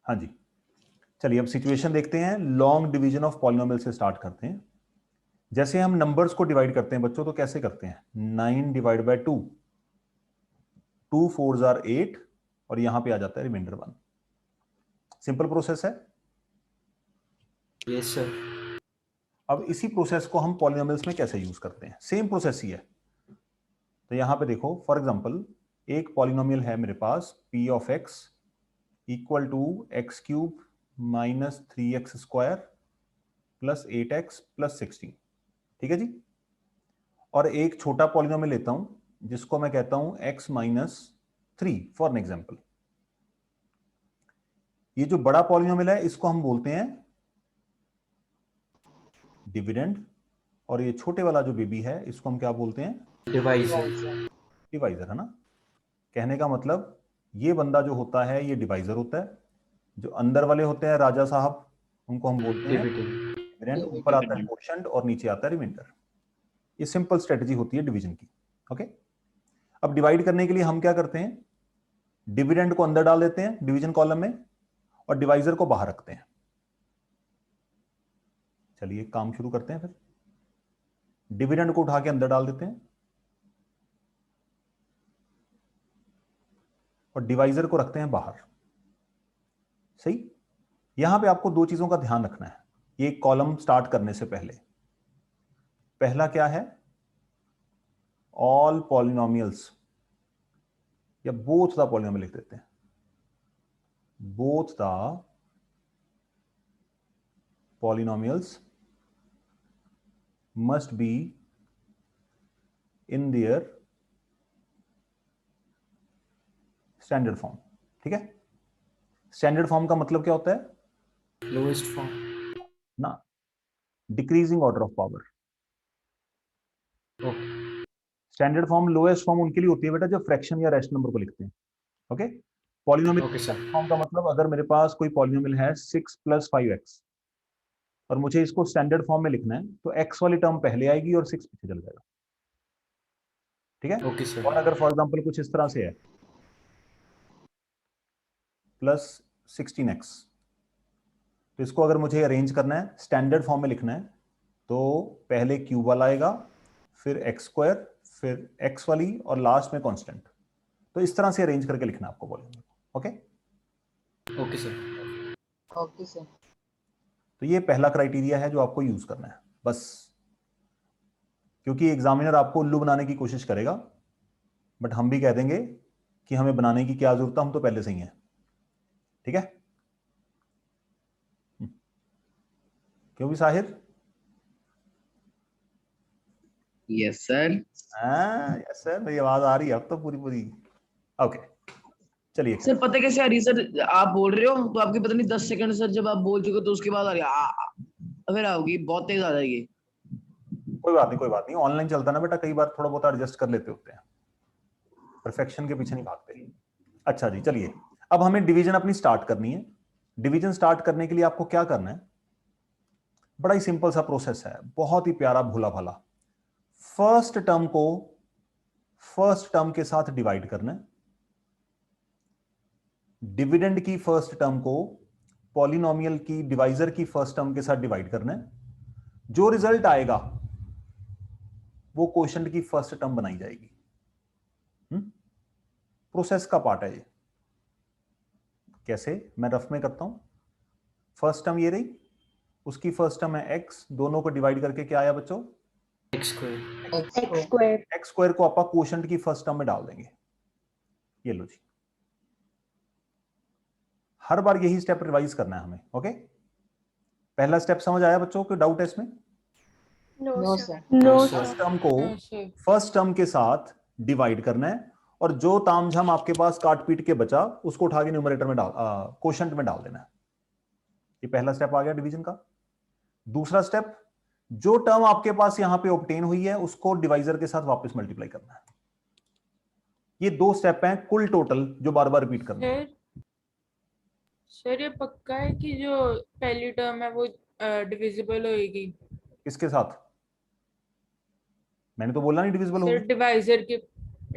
हाँ जी, चलिए अब सिचुएशन देखते हैं। लॉन्ग डिवीजन ऑफ पॉलिनोमियल से स्टार्ट करते हैं। जैसे हम नंबर्स को डिवाइड करते हैं बच्चों, तो कैसे करते हैं? 9 डिवाइड बाय 2, 2 4 जार 8, और यहां पे आ जाता है रिमाइंडर 1। सिंपल प्रोसेस है। Yes sir. अब इसी प्रोसेस को हम पॉलिनोमियल्स में कैसे यूज करते हैं? सेम प्रोसेस ही है। तो यहां पे देखो, फॉर एग्जांपल एक पॉलिनोमियल है मेरे पास p of x equal to x cube minus 3x square plus 8x plus 16। ठीक है जी। और एक छोटा पॉलिनोमियल लेता हूं जिसको मैं कहता हूं x minus 3 for an example. ये जो बड़ा पॉलिनोमियल है इसको हम बोलते हैं डिविडेंड, और ये छोटे वाला जो बेबी है इसको हम क्या बोलते हैं? डिवाइजर। डिवाइजर, है ना। कहने का मतलब ये बंदा जो होता है ये डिवाइजर होता है, जो अंदर वाले होते हैं राजा साहब उनको हम बोलते हैं डिविडेंड। डिविडेंड। ऊपर आता है कोशेंट और नीचे आता है रिमाइंडर। ये सिंपल स्ट्रेटजी होती है डिवीजन की। ओके, अब डिवाइड करने के लिए हम क्या करते हैं? डिविडेंड को अंदर डाल देते हैं डिवीजन कॉलम में, और डिवाइजर को बाहर रखते हैं। चलिए काम शुरू करते हैं फिर। डिविडेंड को उठा के अंदर डाल देते हैं और डिवाइजर को रखते हैं बाहर। सही। यहां पे आपको दो चीजों का ध्यान रखना है ये कॉलम स्टार्ट करने से पहले। पहला क्या है? ऑल पॉलिनोमियल्स, या बोथ द पॉलिनोमियल लिख देते हैं। Both the polynomials must be in their standard form. ठीक है। स्टैंडर्ड फॉर्म का मतलब क्या होता है? Lowest form. ना, decreasing order of power. Standard form lowest form उनके लिए होती है बेटा जो फ्रैक्शन या रेशनल नंबर को लिखते हैं। Okay. Polynomial okay sir. Form का मतलब, अगर मेरे पास कोई पॉलिनोमियल है 6 + 5x और मुझे इसको स्टैंडर्ड फॉर्म में लिखना है, तो x वाली टर्म पहले आएगी और 6 पीछे चल जाएगा। ठीक है। Okay sir. और अगर फॉर एग्जांपल कुछ इस तरह से है +16x, तो इसको अगर मुझे अरेंज करना है स्टैंडर्ड फॉर्म में लिखना है, तो पहले क्यूब वाला आएगा, फिर x², फिर x वाली, और लास्ट में कांस्टेंट। तो इस तरह से अरेंज करके लिखना है आपको polynomial. Okay. Okay sir. Okay sir. तो ये पहला क्राइटेरिया है जो आपको यूज करना है बस, क्योंकि एग्जामिनर आपको उल्लू बनाने की कोशिश करेगा, बट हम भी कह देंगे कि हमें बनाने की क्या जरूरत है, हम तो पहले से ही हैं। ठीक है। क्यों भी Sahir? Yes sir. Yes sir, मेरी आवाज आ रही है अब तो पूरी पूरी। ओके, चलिए। सर पता कैसे आ रही है सर? आप बोल रहे हो तो आपकी पता नहीं 10 सेकंड सर जब आप बोल चुके तो उसके बाद आ रही है, फिर आओगी बहुत तेज आ जाएगी। कोई बात नहीं, कोई बात नहीं, ऑनलाइन चलता ना बेटा, कई बार थोड़ा बहुत एडजस्ट कर लेते होते हैं, परफेक्शन के पीछे नहीं भागते। अच्छा जी, चलिए अब हमें डिवीजन अपनी स्टार्ट करनी है। डिवीजन स्टार्ट करने के लिए आपको क्या करना है? बड़ा ही सिंपल सा प्रोसेस है, बहुत ही प्यारा भोला भाला। फर्स्ट टर्म को फर्स्ट टर्म के साथ डिवाइड करना है। डिविडेंड की फर्स्ट टर्म को पॉलिनोमियल की डिवाइजर की फर्स्ट टर्म के साथ डिवाइड करना है। जो रिजल्ट आएगा वो क्वोशिएंट की फर्स्ट टर्म बनाई जाएगी। प्रोसेस का पार्ट है ये। कैसे? मैं रफ में करता हूं। फर्स्ट टर्म ये रही, उसकी फर्स्ट टर्म है x, दोनों को डिवाइड करके क्या आया बच्चों? x²। x² को आप क्वोशिएंट की फर्स्ट टर्म में डाल देंगे। ये लो जी, हर बार यही स्टेप रिवाइज करना है हमें। ओके, पहला स्टेप समझ आया बच्चों? कोई डाउट है इसमें? No sir. फर्स्ट टर्म को फर्स्ट टर्म के साथ डिवाइड करना है, और जो तामझाम आपके पास काट पीट के बचा उसको उठा के न्यूमरेटर में डाल, क्वोशिएंट में डाल देना है। ये पहला स्टेप आ गया डिवीजन का। दूसरा स्टेप, जो टर्म आपके पास यहां पे ऑब्टेन हुई है उसको डिवाइजर के साथ वापस मल्टीप्लाई करना है। ये दो स्टेप हैं कुल टोटल जो बार बार रिपीट करना है। सर ये पक्का है कि जो पहली टर्म है वो डिविजिबल होएगी? किसके साथ? मैंने तो बोला नहीं डिविजिबल सर होगी।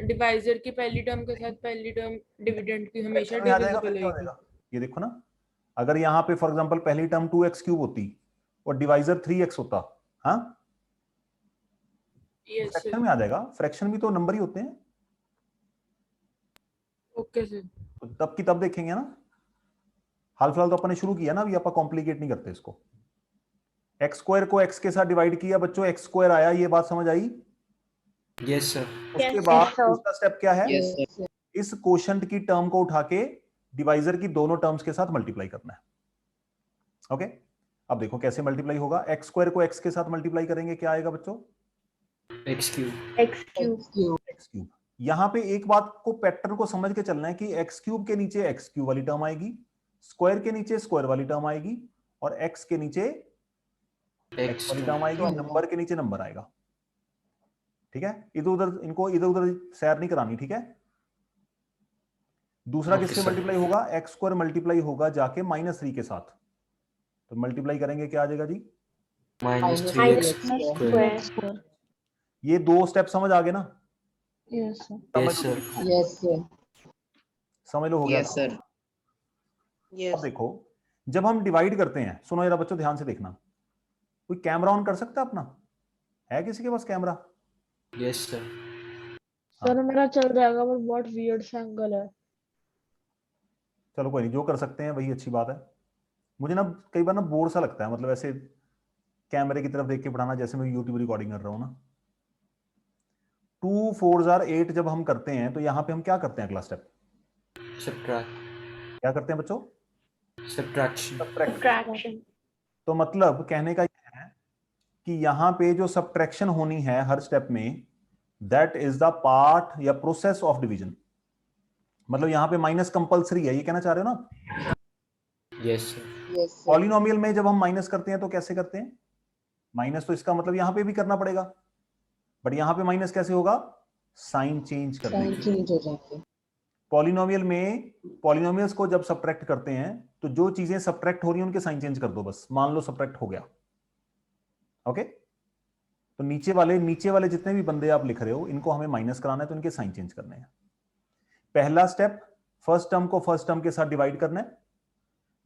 डिवाइजर की पहली टर्म के साथ पहली टर्म डिविडेंड की हमेशा फ्रैक्शन में आ जाएगा, फिर डिविजिबल क्या हो होएगी। जाएगा? ये देखो ना, अगर यहाँ पे फॉर एग्जांपल पहली टर्म 2x क्यूब होती और डिवाइजर 3x होता, हाँ, यस फ्रैक्शन सर। में आ जाएगा। फ्रैक्शन भी तो नंबर ही होते हैं, ओके सर। तो तब की तब देखेंगे ना। हाल फिलहाल तो अपन ने शुरू किया ना, अभी अपन कॉम्प्लिकेट नहीं करते इसको। एक्स स्क्वायर को एक्स के साथ डिवाइड किया बच्चों, एक्स स्क्वायर आया, ये बात समझ आई। Yes sir. उसके बाद दूसरा स्टेप क्या है, यस सर, इस कोशंट की टर्म को उठा के डिवाइजर की दोनों टर्म्स के साथ मल्टीप्लाई करना है। ओके, अब देखो कैसे मल्टीप्लाई होगा। एक्स स्क्वायर को एक्स के साथ मल्टीप्लाई करेंगे, क्या आएगा बच्चों? X cube. X cube. X cube. यहां पे एक बात को, पैटर्न को समझ के चलना है कि एक्स क्यूब के नीचे एक्स क्यूब वाली टर्म आएगी, स्क्वायर के नीचे स्क्वायर वाली टर्म आएगी, और एक्स के नीचे एक्स वाली टर्म आएगी, नंबर के नीचे नंबर आएगा। ठीक है, इधर उधर इनको इधर उधर सैर नहीं करानी, ठीक है। दूसरा Okay, किससे sir. मल्टीप्लाई होगा? एक्स स्क्वायर मल्टीप्लाई होगा जाके -3 के साथ, तो मल्टीप्लाई करेंगे, क्या आ जाएगा जी? -3x square. ये दो स्टेप समझ आ गए ना? Yes sir. समझ Yes, लो, sir. यस सर, समझ लो, हो गया यस ना? सर, अब देखो, जब हम डिवाइड करते हैं, सुनो जरा बच्चों ध्यान से देखना, कोई कैमरा ऑन कर सकता है अपना? है किसी के पास कैमरा? Yes, sir. सर मेरा चल जाएगा पर बहुत वियर्ड सा एंगल है। चलो कोई नहीं, जो कर सकते हैं वही अच्छी बात है। मुझे ना कई बार ना बोर सा लगता है, मतलब ऐसे कैमरे की तरफ देख के पढ़ाना, जैसे मैं यूट्यूब रिकॉर्डिंग कर रहा हूँ ना। 2 4 8 जब हम करते हैं तो यहाँ पे हम क्या करते हैं? अगला स्टेप Subtract. क्या करते हैं बच्चों? Subtraction. सब्ट्रैक्शन। तो मतलब कहने का यह है कि यहाँ पे जो सब्ट्रैक्शन होनी है हर स्टेप में, दैट इज द पार्ट या प्रोसेस ऑफ डिवीजन। मतलब यहाँ पे माइनस कंपलसरी है, ये कहना चाह रहे हो ना? Yes, sir. Yes sir, polynomial में जब हम माइनस करते हैं तो कैसे करते हैं? माइनस, तो इसका मतलब यहाँ पे भी करना पड़ेगा, बट यहाँ पे माइनस कैसे होगा? साइन चेंज करने साइन के। चेंज हो जाएंगे। पॉलिनोमियल में पॉलिनोमियल्स को जब सब्ट्रैक्ट करते हैं तो जो चीजें सब्ट्रैक्ट हो रही हैं उनके साइन चेंज कर दो बस। मान लो सब्ट्रैक्ट हो गया, ओके, तो नीचे वाले जितने भी बंदे आप लिख रहे हो, इनको हमें माइनस कराना है, तो इनके साइन चेंज करने हैं। पहला स्टेप, फर्स्ट टर्म को फर्स्ट टर्म के साथ डिवाइड करना है,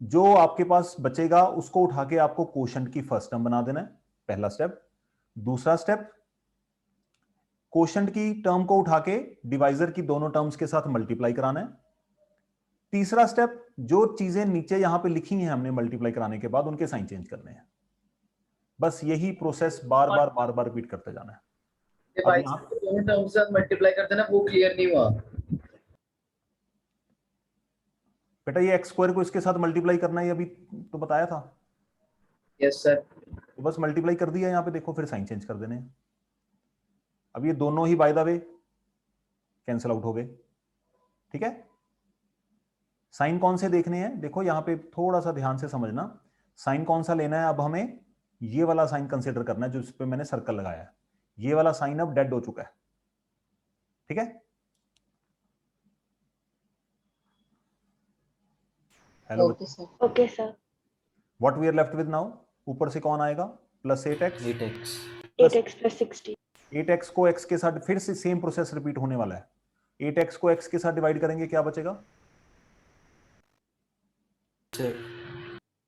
जो आपके पास बचेगा उसको उठा के आपको कोशंट की फर्स्ट टर्म बना देना है, पहला स्टेप। दूसरा स्टेप, कोशंट की टर्म को उठा के डिवाइजर की दोनों टर्म्स के साथ मल्टीप्लाई कराना है। तीसरा स्टेप, जो चीजें नीचे यहां पे लिखी हैं हमने मल्टीप्लाई कराने के बाद, उनके साइन चेंज करने हैं। बस यही प्रोसेस बार बार रिपीट करते जाना है। अब यहाँ दोनों टर्म्स से मल्टीप्लाई करते ना, वो क्लियर नहीं हुआ बेटा, ये एक्स स्क्वायर को इसके साथ मल्टीप्लाई करना है, अभी तो बताया था। यस सर, तो बस मल्टीप्लाई कर दिया, यहाँ पे देखो, फिर साइन चेंज कर देने हैं। अब ये दोनों ही by the way cancel out हो गए, ठीक है। साइन कौन से देखने हैं? देखो यहाँ पे थोड़ा सा ध्यान से समझना, साइन कौन सा लेना है? अब हमें ये वाला साइन कंसीडर करना है, जो इस पे मैंने सर्कल लगाया है। ये वाला साइन अब डेड हो चुका है, ठीक है। Hello, okay sir, okay sir. What we are left with now? ऊपर से कौन आएगा? Plus 8x। 8x. 8x + 60। 8x को x के साथ फिर से सेम प्रोसेस रिपीट होने वाला है। 8x को x के साथ डिवाइड करेंगे, क्या बचेगा? Sir.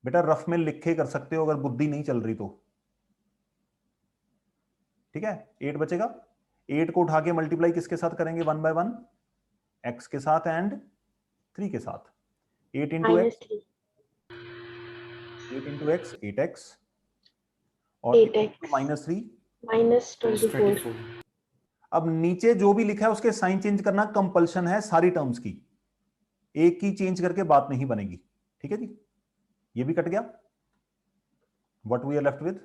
बेटा रफ में लिख के कर सकते हो अगर बुद्धि नहीं चल रही तो, ठीक है। 8 बचेगा, 8 को उठा के मल्टीप्लाई किसके साथ करेंगे? 1 बाय 1 x के साथ एंड 3 के साथ। 8 into x, -3 8 into x 8x, और 8x -3 -24। अब नीचे जो भी लिखा है उसके साइन चेंज करना कंपल्शन है सारी टर्म्स की, एक की चेंज करके बात नहीं बनेगी, ठीक है जी। ये भी कट गया। What we are left with?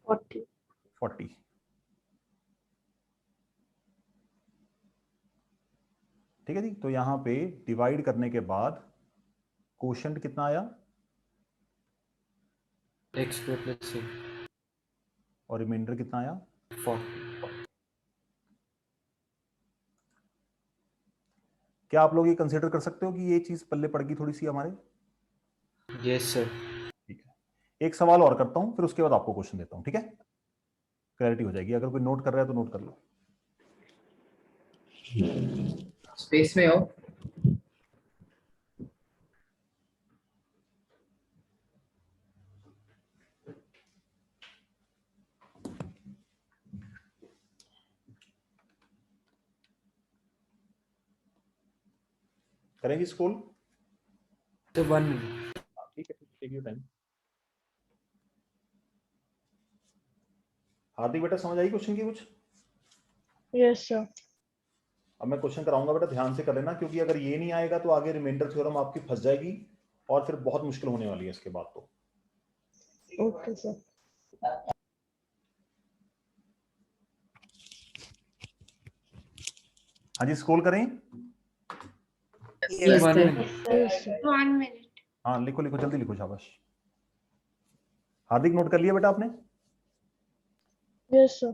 40। ठीक है जी। तो यहां पे डिवाइड करने के बाद कोशंट कितना आया? X square plus C. और रिमाइंडर कितना आया? 40. क्या आप लोग ये कंसीडर कर सकते हो कि ये चीज पल्ले पड़ गई थोड़ी सी हमारे? Yes, sir. ठीक है, एक सवाल और करता हूं, फिर उसके बाद आपको क्वेश्चन देता हूं, ठीक है। क्लैरिटी हो जाएगी। अगर कोई नोट कर रहा है तो नोट कर लो। स्पेस में हो। करेंगे स्कूल? तो 1 minute. ठीक है, टेक योर टाइम। हार्दिक बेटा समझ आई क्वेश्चन की कुछ? Yes sir. अब मैं क्वेश्चन कराऊंगा बेटा, ध्यान से कर लेना, क्योंकि अगर ये नहीं आएगा तो आगे रिमाइंडर थ्योरम आपकी फंस जाएगी और फिर बहुत मुश्किल होने वाली है इसके बाद। तो ओके सर। हाँ जी, स्क्रॉल करें। Yes, 1 sir. minute. Yes sir. 1 minute. हाँ लिखो लिखो, जल्दी लिखो, शाबाश। हार्दिक नोट कर लिया बेटा आपने? Yes sir.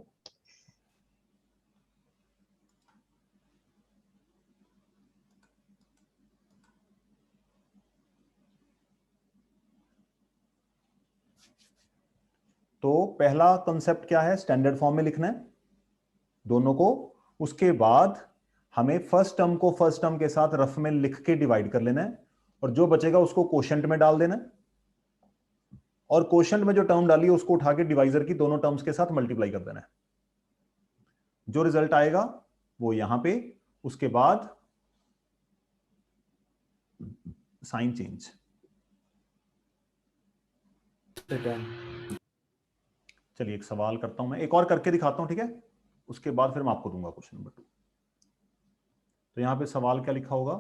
तो पहला कंसेप्ट क्या है? स्टैंडर्ड फॉर्म में लिखना है दोनों को। उसके बाद हमें फर्स्ट टर्म को फर्स्ट टर्म के साथ रफ में लिख के डिवाइड कर लेना है, और जो बचेगा उसको कोशेंट में डाल देना है, और कोशेंट में जो टर्म डाली है उसको उठा के डिवाइजर की दोनों टर्म्स के साथ मल्टीप्लाई कर देना है। जो रिजल्ट आएगा वो यहां पे, उसके बाद साइन चेंज। Done. चलिए एक सवाल करता हूं मैं, एक और करके दिखाता हूं, ठीक है? उसके बाद फिर मैं आपको दूंगा क्वेश्चन नंबर 2। तो यहां पे सवाल क्या लिखा होगा?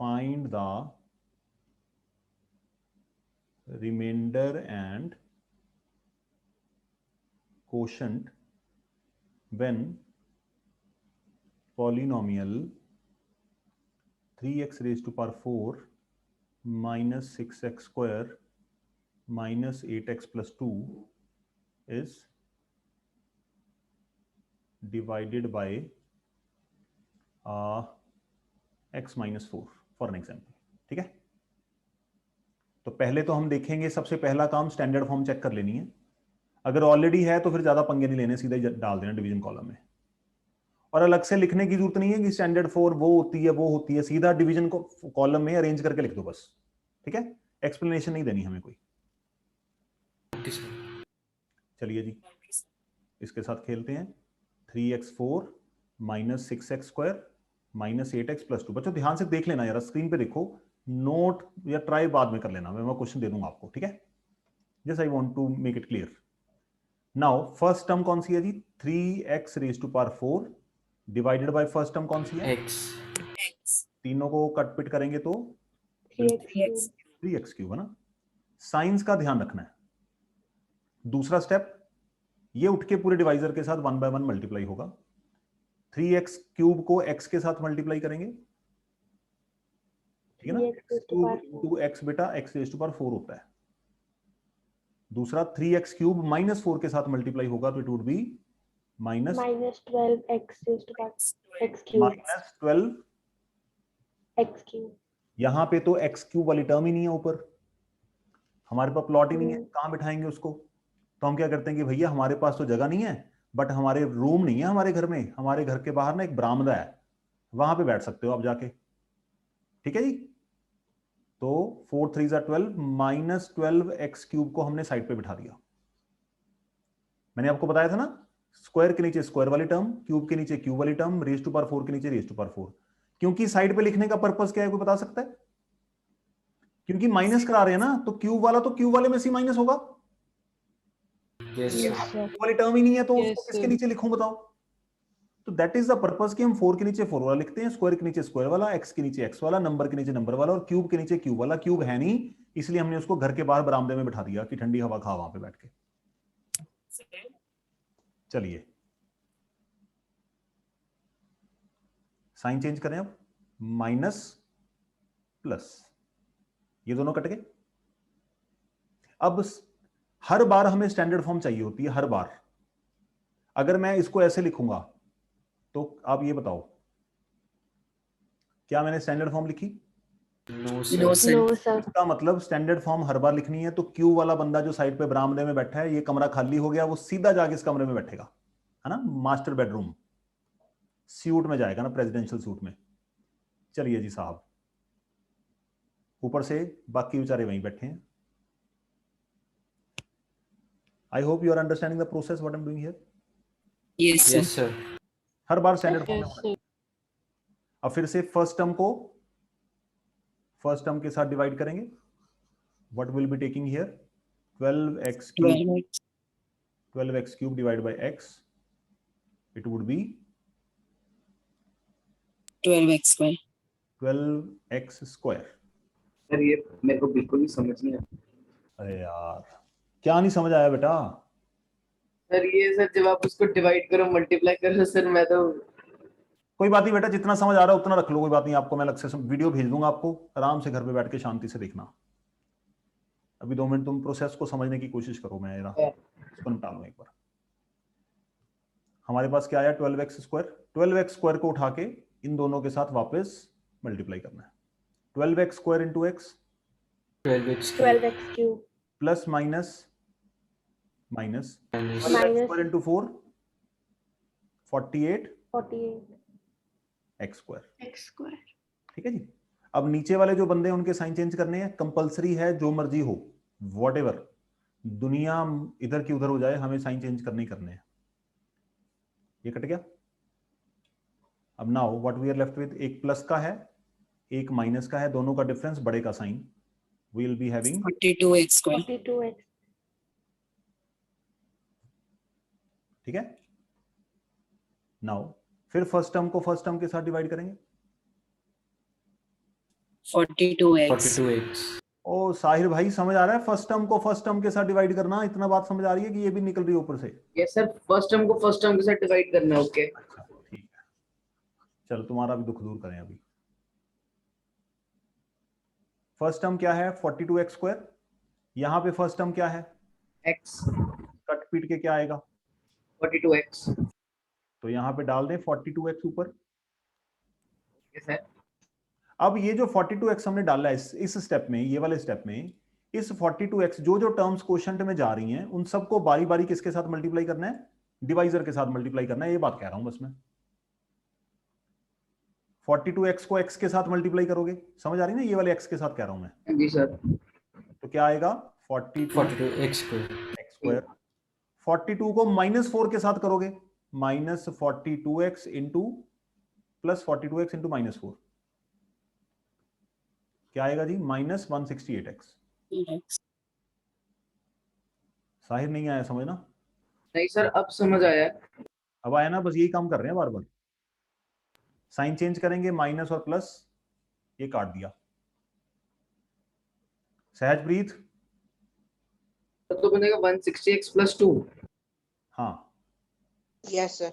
Find the remainder and quotient when polynomial 3x raised to power 4 minus 6x square minus 8x plus 2 is divided by x minus 4 for an example। ठीक है, तो पहले तो हम देखेंगे, सबसे पहला काम स्टैंडर्ड फॉर्म चेक कर लेनी है। अगर ऑलरेडी है तो फिर ज्यादा पंगे नहीं लेने, सीधा ही डाल देना डिवीजन कॉलम में, और अलग से लिखने की जरूरत नहीं है कि स्टैंडर्ड 4 वो होती है वो होती है, सीधा डिवीजन को कॉलम में अरेंज करके लिख दो बस। ठीक है, एक्सप्लेनेशन नहीं देनी हमें कोई। Okay, sir. चलिए जी, इसके साथ खेलते हैं। 3x4 minus 6x square minus 8x plus 2। बच्चों ध्यान से देख लेना यार, स्क्रीन पे देखो, नोट या ट्राई बाद में कर लेना, मैं क्वेश्चन दे दूंगा आपको। ठीक है, just I want to make it clear. Now first term कौन सी है जी? 3x raise to power 4 divided by first term कौन सी है? X. तीनों को कट पिट करेंगे तो 3x। 3x क्यूब है ना। साइंस का ध्यान रखना है। दूसरा स्टेप, ये उठ के पूरे डिवाइजर के साथ 1 by 1 मल्टीप्लाई होगा। 3x क्यूब को x के साथ मल्टीप्लाई करेंगे, ठीक है ना। टू एक्स बेटा x रेज टू पावर 4 होता है। दूसरा 3x क्यूब माइनस 4 के साथ मल्टीप्लाई होगा तो it would be minus 12x raised to power x cube। Minus 12 x cube। यहां पे तो x क्यूब वाली टर्म ही नहीं है ऊपर, हमारे पास प्लॉट ही नहीं है, कहां बिठाएंगे उसको? तो हम क्या करते हैं कि भैया हमारे पास तो जगह नहीं है, बट हमारे रूम नहीं है हमारे घर में, हमारे घर के बाहर ना एक बरामदा है, वहां पे बैठ सकते हो आप जाके। ठीक है जी, तो 4 3 12 माइनस 12x क्यूब को हमने साइड पे बिठा दिया। मैंने आपको बताया था ना, स्क्वायर के नीचे स्क्वायर वाली टर्म, क्यूब के नीचे क्यूब वाली टर्म, रेज टू पावर 4 के नीचे रेज टू पावर 4। क्योंकि साइड पे लिखने का पर्पस क्या है, कोई बता सकता है? क्योंकि माइनस करा रहे हैं ना, तो क्यूब वाला तो क्यूब वाले में से माइनस होगा। Yes, Yes, sir. sir। वाली टर्म ही नहीं है तो Yes, उसको किसके sir। नीचे लिखूं बताओ? तो दैट इज द पर्पस कि हम 4 के नीचे 4 वाला लिखते हैं, स्क्वायर के नीचे स्क्वायर वाला, एक्स के नीचे एक्स वाला, नंबर के नीचे नंबर वाला, और क्यूब के नीचे क्यूब वाला। क्यूब है नहीं, इसलिए हमने उसको घर के बाहर बरामदे में बिठा दिया कि ठंडी हवा खा वहां पे बैठ के। चलिए साइन चेंज करें अब, माइनस प्लस, ये दोनों कट गए। अब हर बार हमें स्टैंडर्ड फॉर्म चाहिए होती है, हर बार। अगर मैं इसको ऐसे लिखूंगा तो आप ये बताओ, क्या मैंने स्टैंडर्ड फॉर्म लिखी? No, No, sir. sir. No sir। इसका मतलब स्टैंडर्ड फॉर्म हर बार लिखनी है। तो क्यू वाला बंदा जो साइड पे बरामदे में बैठा है, ये कमरा खाली हो गया, वो सीधा जाके इस कमरे में बैठेगा, है ना, मास्टर बेडरूम। सूट में जाएगा ना, प्रेसिडेंशियल सूट में। चलिए जी साहब, ऊपर से बाकी बेचारे वहीं बैठे हैं। I hope you are understanding the process what I am doing here. Yes, sir. Yes, sir. हर बार स्टैंडर्ड फॉर्म में Yes, होना है। sir। अब फिर से फर्स्ट टर्म के साथ डिवाइड करेंगे. What will be taking here? 12x cube divided by x. It would be 12x square. 12x square. Sir ये मेरे को बिल्कुल नहीं समझ नहीं आया. अरे यार, क्या नहीं समझ आया बेटा? सर ये सर जब आप उसको डिवाइड करो मल्टीप्लाई करो सर मैं तो कोई बात नहीं बेटा, जितना समझ आ रहा है उतना रख लो, कोई बात नहीं. आपको मैं अलग से वीडियो भेज दूंगा, आपको आराम से घर पे बैठ के शांति से देखना. अभी 2 मिनट तुम प्रोसेस को समझने की कोशिश करो. मैं इसको निपटा लूं एक बार. हमारे पास क्या आया? 12x square. 12x स्क्वायर को उठा के इन दोनों के साथ वापस मल्टीप्लाई करना है. 12x square into x 12x cube plus minus 12x minus square into 4 48 x square. ठीक है जी. अब नीचे वाले जो बंदे हैं उनके साइन चेंज करने हैं. कंपलसरी है, जो मर्जी हो, व्हाटएवर, दुनिया इधर की उधर हो जाए, हमें साइन चेंज करने ही करने हैं. ये कट गया. अब now what we are left with, एक प्लस का है, एक माइनस का है, दोनों का डिफरेंस, बड़े का sign. We will be having 42x square. 42x. ठीक है. नाउ फिर फर्स्ट टर्म को फर्स्ट टर्म के साथ डिवाइड करेंगे. 42x. 42x ओ साहिर भाई, समझ आ रहा है? फर्स्ट टर्म को फर्स्ट टर्म के साथ डिवाइड करना, इतना बात समझ आ रही है कि ये भी निकल रही है ऊपर से? ये सर फर्स्ट टर्म को फर्स्ट टर्म के साथ डिवाइड करना है. ओके अच्छा ठीक है. चलो तुम्हारा भी दुख दूर करें. अभी फर्स्ट टर्म क्या है? 42x square. यहां पे फर्स्ट टर्म क्या है? x कट पीट के क्या आएगा? 42x. तो यहां पे डाल दें 42x ऊपर. Yes sir. अब ये जो 42x हमने डाला है इस स्टेप में, ये वाले स्टेप में, इस 42x जो टर्म्स क्वोशंट में जा रही हैं उन सबको बारी बारी किसके साथ मल्टीप्लाई करना है? डिवाइजर के साथ मल्टीप्लाई करना है. ये बात कह रहा हूं बस मैं. 42x को x के साथ मल्टीप्लाई करोगे, समझ आ रही है ना? ये वाले x के साथ कह रहा हूं मैं. जी सर. तो क्या आएगा? 42x square square. 42 को -4 के साथ करोगे, -42x into plus 42x into -4 क्या आएगा जी? -168x. साहिर नहीं आया समझना? नहीं सर अब समझ आया. अब आया ना? बस यही काम कर रहे हैं बार बार. साइन चेंज करेंगे, माइनस और प्लस, ये काट दिया. सहजप्रीत? तो बनेगा 160x + 2. हाँ. Yes sir.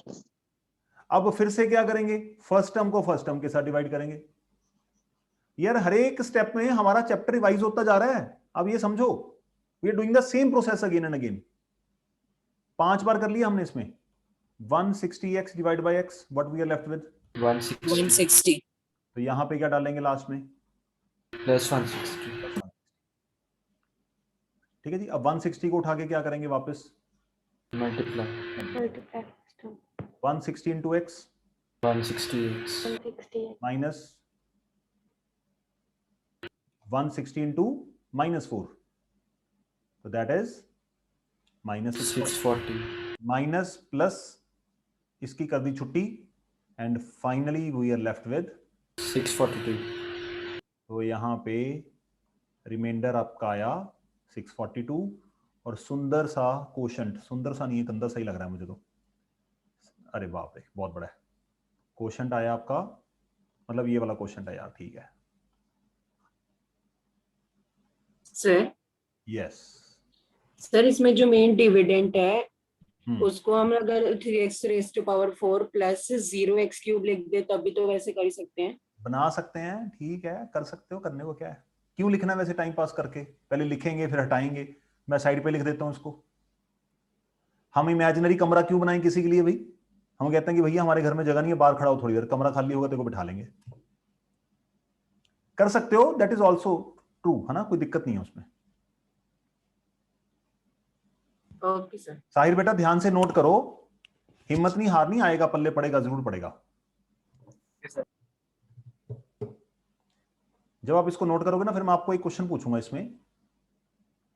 अब फिर से क्या करेंगे? फर्स्ट टर्म को फर्स्ट टर्म के साथ डिवाइड करेंगे. यार हर एक स्टेप में हमारा चैप्टर रिवाइज होता जा रहा है. अब ये समझो, we are doing the same process again and again. 5 बार कर लिया हमने इसमें. 160x divide by x, what we are left with 160 तो यहां पे क्या डालेंगे लास्ट में? plus 160 ठीक है जी. अब 160 को उठा के क्या करेंगे वापस? multiply 160 into x 160x 168. Minus 160 into -4, तो दैट इज640 माइनस प्लस, इसकी कर दी छुट्टी, and finally we are left with 642 तो यहाँ पे रिमाइंडर आपका आया 642. और सुंदर सा क्वोशंट, सुंदर सा नहीं है, गंदा सा ही लग रहा है मुझे तो. अरे बाप रे, बहुत बड़ा है. क्वोशंट आया आपका, मतलब ये वाला क्वोशंट है यार. ठीक है. Sir yes. सर इसमें जो मेन डिविडेंड है हम्म. उसको हम अगर 3x⁴ प्लस 0x क्यूब लिख दे तब भी तो वैसे कर ही सकते हैं. बना सकते हैं, ठीक है, कर सकते हो. करने को क्या है? क्यों लिखना वैसे टाइम पास करके? पहले लिखेंगे फिर हटाएंगे. मैं साइड पे लिख देता हूं इसको. हम इमेजिनरी कमरा क्यों बनाएं किसी के लिए भाई? हम कहते हैं कि भैया हमारे घर में जगह नहीं है, बाहर खड़ा हो थोड़ी देर, कमरा खाली होगा तो बिठा लेंगे. कर सकते हो, दैट इज ऑल्सो ट्रू, है ना? कोई दिक्कत नहीं है उसमें. Okay sir. साहिर बेटा ध्यान से नोट करो, हिम्मत नहीं हारनी, आएगा पल्ले पड़ेगा, जरूर पड़ेगा. जब आप इसको नोट करोगे ना, फिर मैं आपको एक क्वेश्चन पूछूंगा इसमें,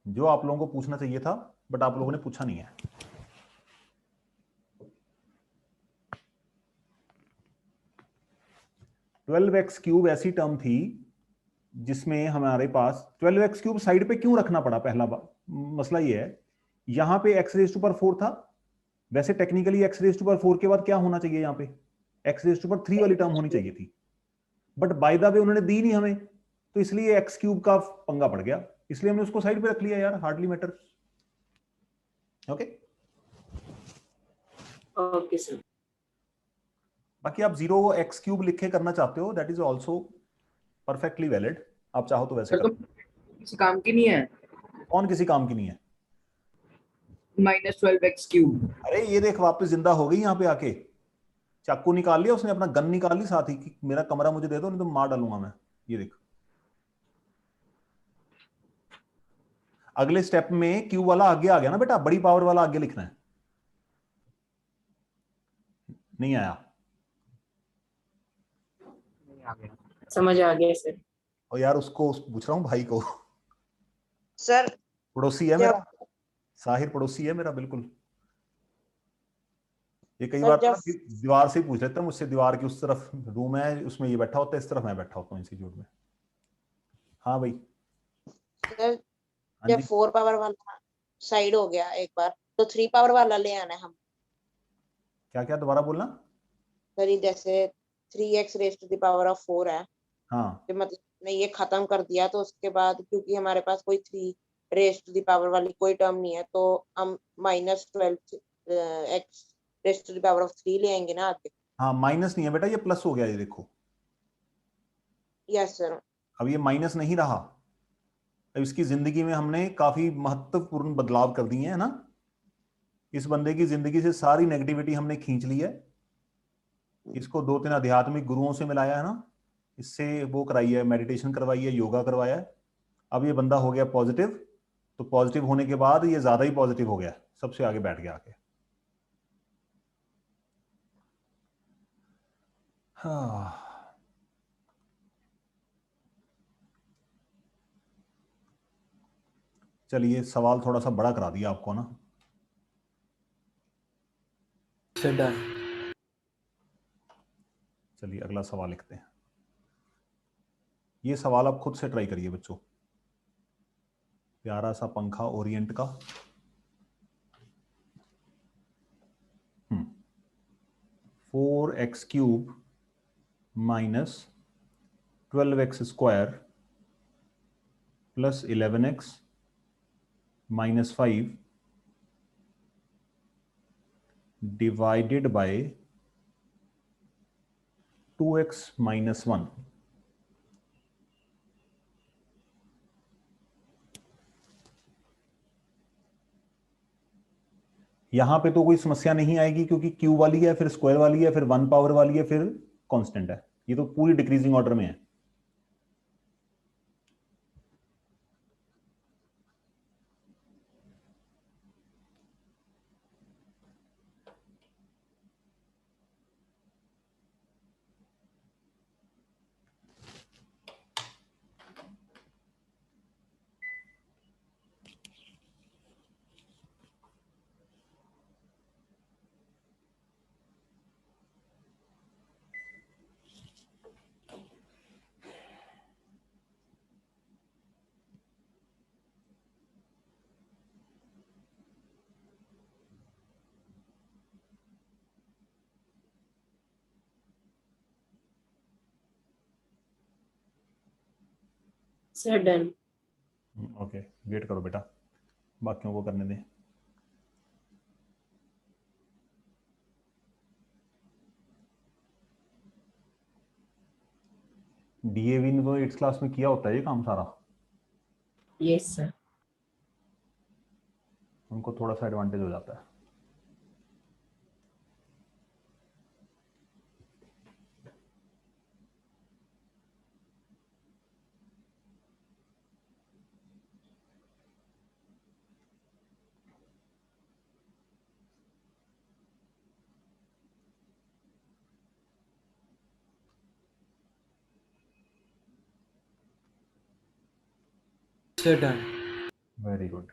जो आप लोगों को पूछना चाहिए था बट आप लोगों ने पूछा नहीं है. 12x³ ऐसी टर्म थी जिसमें हमारे पास 12x³ साइड पे क्यों रखना पड़ा? पहला मसला ये है, यहां पे x⁴ था, वैसे टेक्निकली x⁴ के बाद क्या होना चाहिए? यहां पे x⁴ वाली टर्म होनी चाहिए थी, बट बाय द वे उन्होंने दी नहीं हमें, तो इसलिए x³ का पंगा पड़ गया, इसलिए हमने उसको साइड पे रख लिया यार, hardly matter. Okay, okay sir. बाकी आप 0x³ लिख के करना चाहते हो, that is also perfectly valid, आप चाहो तो वैसे सर तो कर। किसी काम की नहीं है। कौन किसी काम की नहीं है? -12x³। अरे ये देख वापस जिंदा हो गई यहाँ पे आके, चाकू निकाल लिया उसने, अपना गन निकाल ली साथ ही कि मेरा कमरा मुझे दे दो नहीं तो मार डालूंगा मैं। ये देख, अगले स्टेप में क्यू वाला आगे आ गया ना बेटा, बड़ी पावर वाला आगे लिखना है। नहीं आया? समझ आ गया सर। और यार उसको पूछ रहा हूँ भाई को, सर पड़ोसी है जब मेरा, साहिर पड़ोसी है मेरा बिल्कुल। ये कई सर बार जब दीवार से ही पूछ लेता है मुझसे, दीवार की उस तरफ रूम है, उसमें ये बैठा होता है, इस तरफ मैं बैठा होता हूँ इंस्टीट्यूट में। हाँ भाई। सर हाँ जब जी, 4 पावर वाला साइड हो गया एक बार, तो 3 पावर वाला ले आना है हम। क्या क्या दोबारा बोलना? सर ये जैसे 3x⁴ है, हाँ तो मतलब ने ये खत्म कर दिया, तो उसके बाद क्योंकि हमारे पास कोई 3 वाली कोई टर्म नहीं है, तो हम -12x⁴ ले आएंगे ना आगे। हाँ, माइनस नहीं है बेटा, ये प्लस हो गया, ये देखो यस सर। अब ये माइनस नहीं रहा। अब इसकी जिंदगी में हमने काफी महत्वपूर्ण बदलाव कर दिए हैं ना, इस बंदे की जिंदगी से सारी नेगेटिविटी हमने खींच ली है, इसको 2-3 आध्यात्मिक गुरुओं से मिलाया है ना, इससे वो कराई है, मेडिटेशन करवाई है, योगा करवाया है, अब ये बंदा हो गया पॉजिटिव। तो पॉजिटिव होने के बाद ये ज्यादा ही पॉजिटिव हो गया, सबसे आगे बैठ गया आके। हाँ, चलिए सवाल थोड़ा सा बड़ा करा दिया आपको ना। Sir done. चलिए अगला सवाल लिखते हैं। ये सवाल आप खुद से ट्राई करिए बच्चों। प्यारा सा पंखा ओरिएंट का। 4x³ minus 12x² plus 11x minus 5 divided by 2x minus 1। यहां पे तो कोई समस्या नहीं आएगी क्योंकि क्यू वाली है, फिर स्क्वायर वाली है, फिर 1 पावर वाली है, फिर कांस्टेंट है, ये तो पूरी डिक्रीजिंग ऑर्डर में है। Sir done. ओके, वेट करो बेटा, बाकियों को करने दें। डीएवी ने तो 8th क्लास में किया होता है ये काम सारा, यस सर। उनको थोड़ा सा एडवांटेज हो जाता है। Sir done. Very good.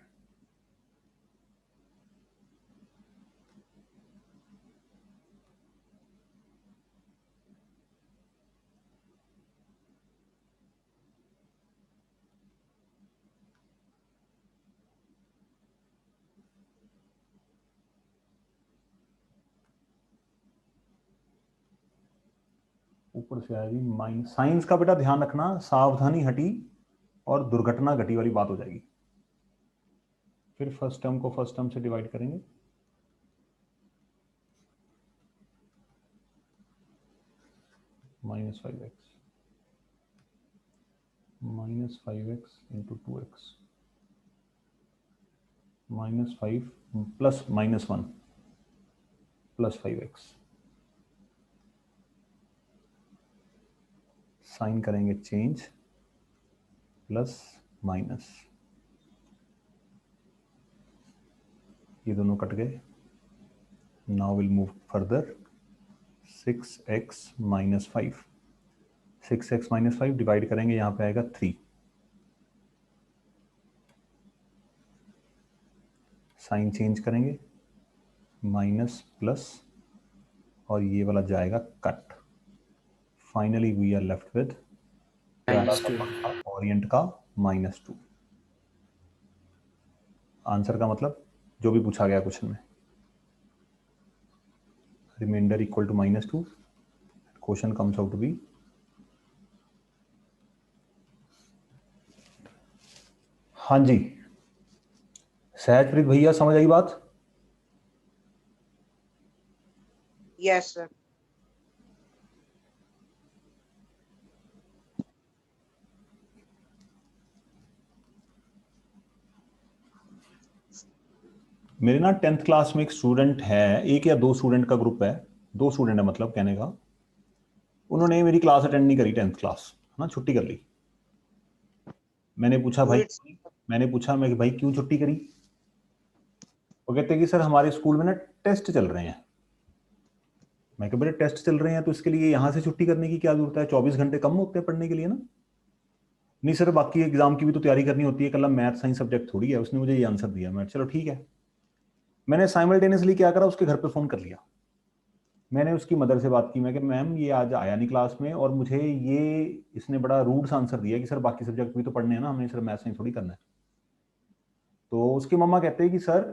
ऊपर से आएगी माइनस, साइंस का बेटा ध्यान रखना, सावधानी हटी और दुर्घटना घटी वाली बात हो जाएगी। फिर फर्स्ट टर्म को फर्स्ट टर्म से डिवाइड करेंगे, -5x -5x into 2x -5 plus -1 plus 5x, sign करेंगे चेंज, प्लस माइनस, ये दोनों कट गए। Now will move further, 6x -5, 6x -5 divide करेंगे, यहां पे आएगा 3, साइन चेंज करेंगे, माइनस प्लस, और ये वाला जाएगा cut. Finally we are left with orient का -2। आंसर का मतलब जो भी पूछा गया क्वेश्चन में, remainder equal to -2, question comes out to be हाँ जी सहजप्रीत भैया, समझ आई बात? Yes sir. मेरे ना 10th क्लास में एक स्टूडेंट है, एक या दो स्टूडेंट का ग्रुप है, 2 स्टूडेंट है मतलब कहने का, उन्होंने मेरी क्लास अटेंड नहीं करी 10th क्लास, है ना, छुट्टी कर ली। मैंने पूछा मैं कि भाई क्यों छुट्टी करी? वो कहते हैं कि सर हमारे स्कूल में ना टेस्ट चल रहे हैं। मैं कहा बेटे टेस्ट चल रहे हैं तो इसके लिए यहाँ से छुट्टी करने की क्या जरूरत है, 24 घंटे कम होते हैं पढ़ने के लिए ना। नहीं सर बाकी एग्जाम की भी तो तैयारी करनी होती है, कल मैथ साइंस सब्जेक्ट थोड़ी है। उसने मुझे ये आंसर दिया। मैं चलो ठीक है। मैंने साइमल्टेनियसली क्या करा, उसके घर पे फोन कर लिया। मैंने उसकी मदर से बात की, मैं कि मैम ये आज आया नहीं क्लास में और मुझे ये इसने बड़ा रूड आंसर दिया कि सर बाकी सब्जेक्ट भी तो पढ़ने हैं ना, हमने सर मैथ साइंस थोड़ी करना है। तो उसकी मम्मा कहते हैं कि सर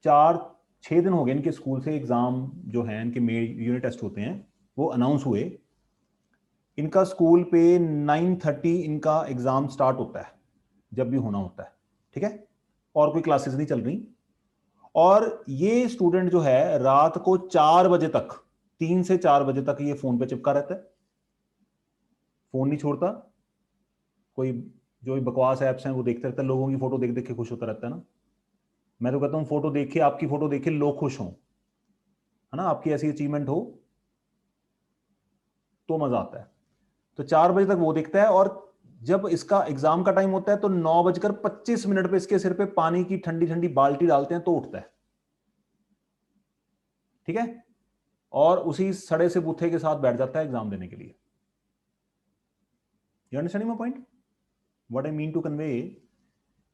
4-6 दिन हो गए इनके स्कूल से एग्जाम जो है इनके यूनिट टेस्ट होते हैं वो अनाउंस हुए। इनका स्कूल पे 9:30 इनका एग्जाम स्टार्ट होता है जब भी होना होता है, ठीक है, और कोई क्लासेस नहीं चल रही। और ये स्टूडेंट जो है रात को 4 बजे तक, 3 से 4 बजे तक ये फोन पे चिपका रहता है, फोन नहीं छोड़ता। कोई जो बकवास ऐप्स हैं वो देखते रहता है, लोगों की फोटो देख देख के खुश होता रहता है ना। मैं तो कहता हूं फोटो देखे, आपकी फोटो देखे लोग खुश हों, है ना, आपकी ऐसी अचीवमेंट हो तो मजा आता है। तो 4 बजे तक वो देखता है और जब इसका एग्जाम का टाइम होता है तो 9:25 पे इसके सिर पे पानी की ठंडी ठंडी बाल्टी डालते हैं तो उठता है, ठीक है, और उसी सड़े से बूथे के साथ बैठ जाता है एग्जाम देने के लिए। You understanding my point? What I mean to convey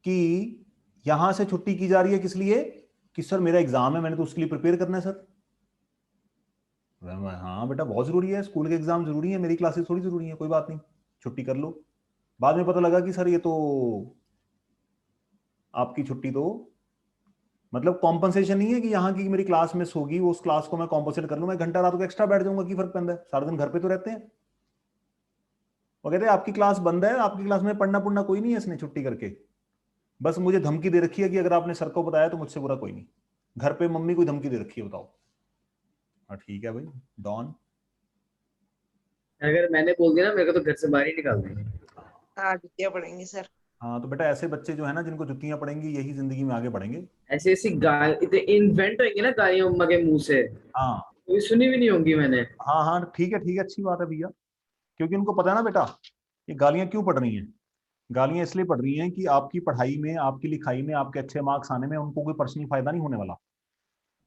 कि यहां से छुट्टी की जा रही है किस लिए कि सर मेरा एग्जाम है, मैंने तो उसके लिए प्रिपेयर करना है सर। हाँ बेटा बहुत जरूरी है, स्कूल के एग्जाम जरूरी है, मेरी क्लासेस थोड़ी जरूरी है, कोई बात नहीं छुट्टी कर लो। बाद में पता लगा कि सर ये तो आपकी छुट्टी तो मतलब कॉम्पनसेशन नहीं है कि यहाँ की मेरी क्लास मिस होगी, वो उस क्लास को मैं कॉम्पनसेट कर लूँ, मैं घंटा रात को एक्स्ट्रा बैठ जाऊंगा, की फर्क पैंदा है, सारा दिन घर पे तो रहते हैं। वो कहते हैं आपकी क्लास बंद है, आपकी क्लास में पढ़ना पुढ़ना कोई नहीं है, इसने छुट्टी करके बस मुझे धमकी दे रखी है कि अगर आपने सर को बताया तो मुझसे बुरा कोई नहीं। घर पे मम्मी कोई धमकी दे रखी है, बताओ। हाँ ठीक है भाई डॉन, अगर मैंने बोल दिया ना मेरे को तो घर से बाहर ही निकाल देंगे। हाँ जुतिया पढ़ेंगे सर। हाँ तो बेटा ऐसे बच्चे जो है ना जिनको जुतियां पड़ेंगी यही जिंदगी में आगे बढ़ेंगे। ऐसी ऐसी गाल इतने इन्वेंट होंगे ना गालियां अम्मा के मुंह से, हाँ कोई सुनी भी नहीं होंगी मैंने। हाँ हाँ ठीक है अच्छी बात है भैया, क्योंकि उनको पता है ना बेटा ये गालियां क्यों पड़ रही हैं। गालियां इसलिए पड़ रही हैं कि आपकी पढ़ाई में, आपकी लिखाई में, आपके अच्छे मार्क्स आने में उनको कोई पर्सनल फायदा नहीं होने वाला।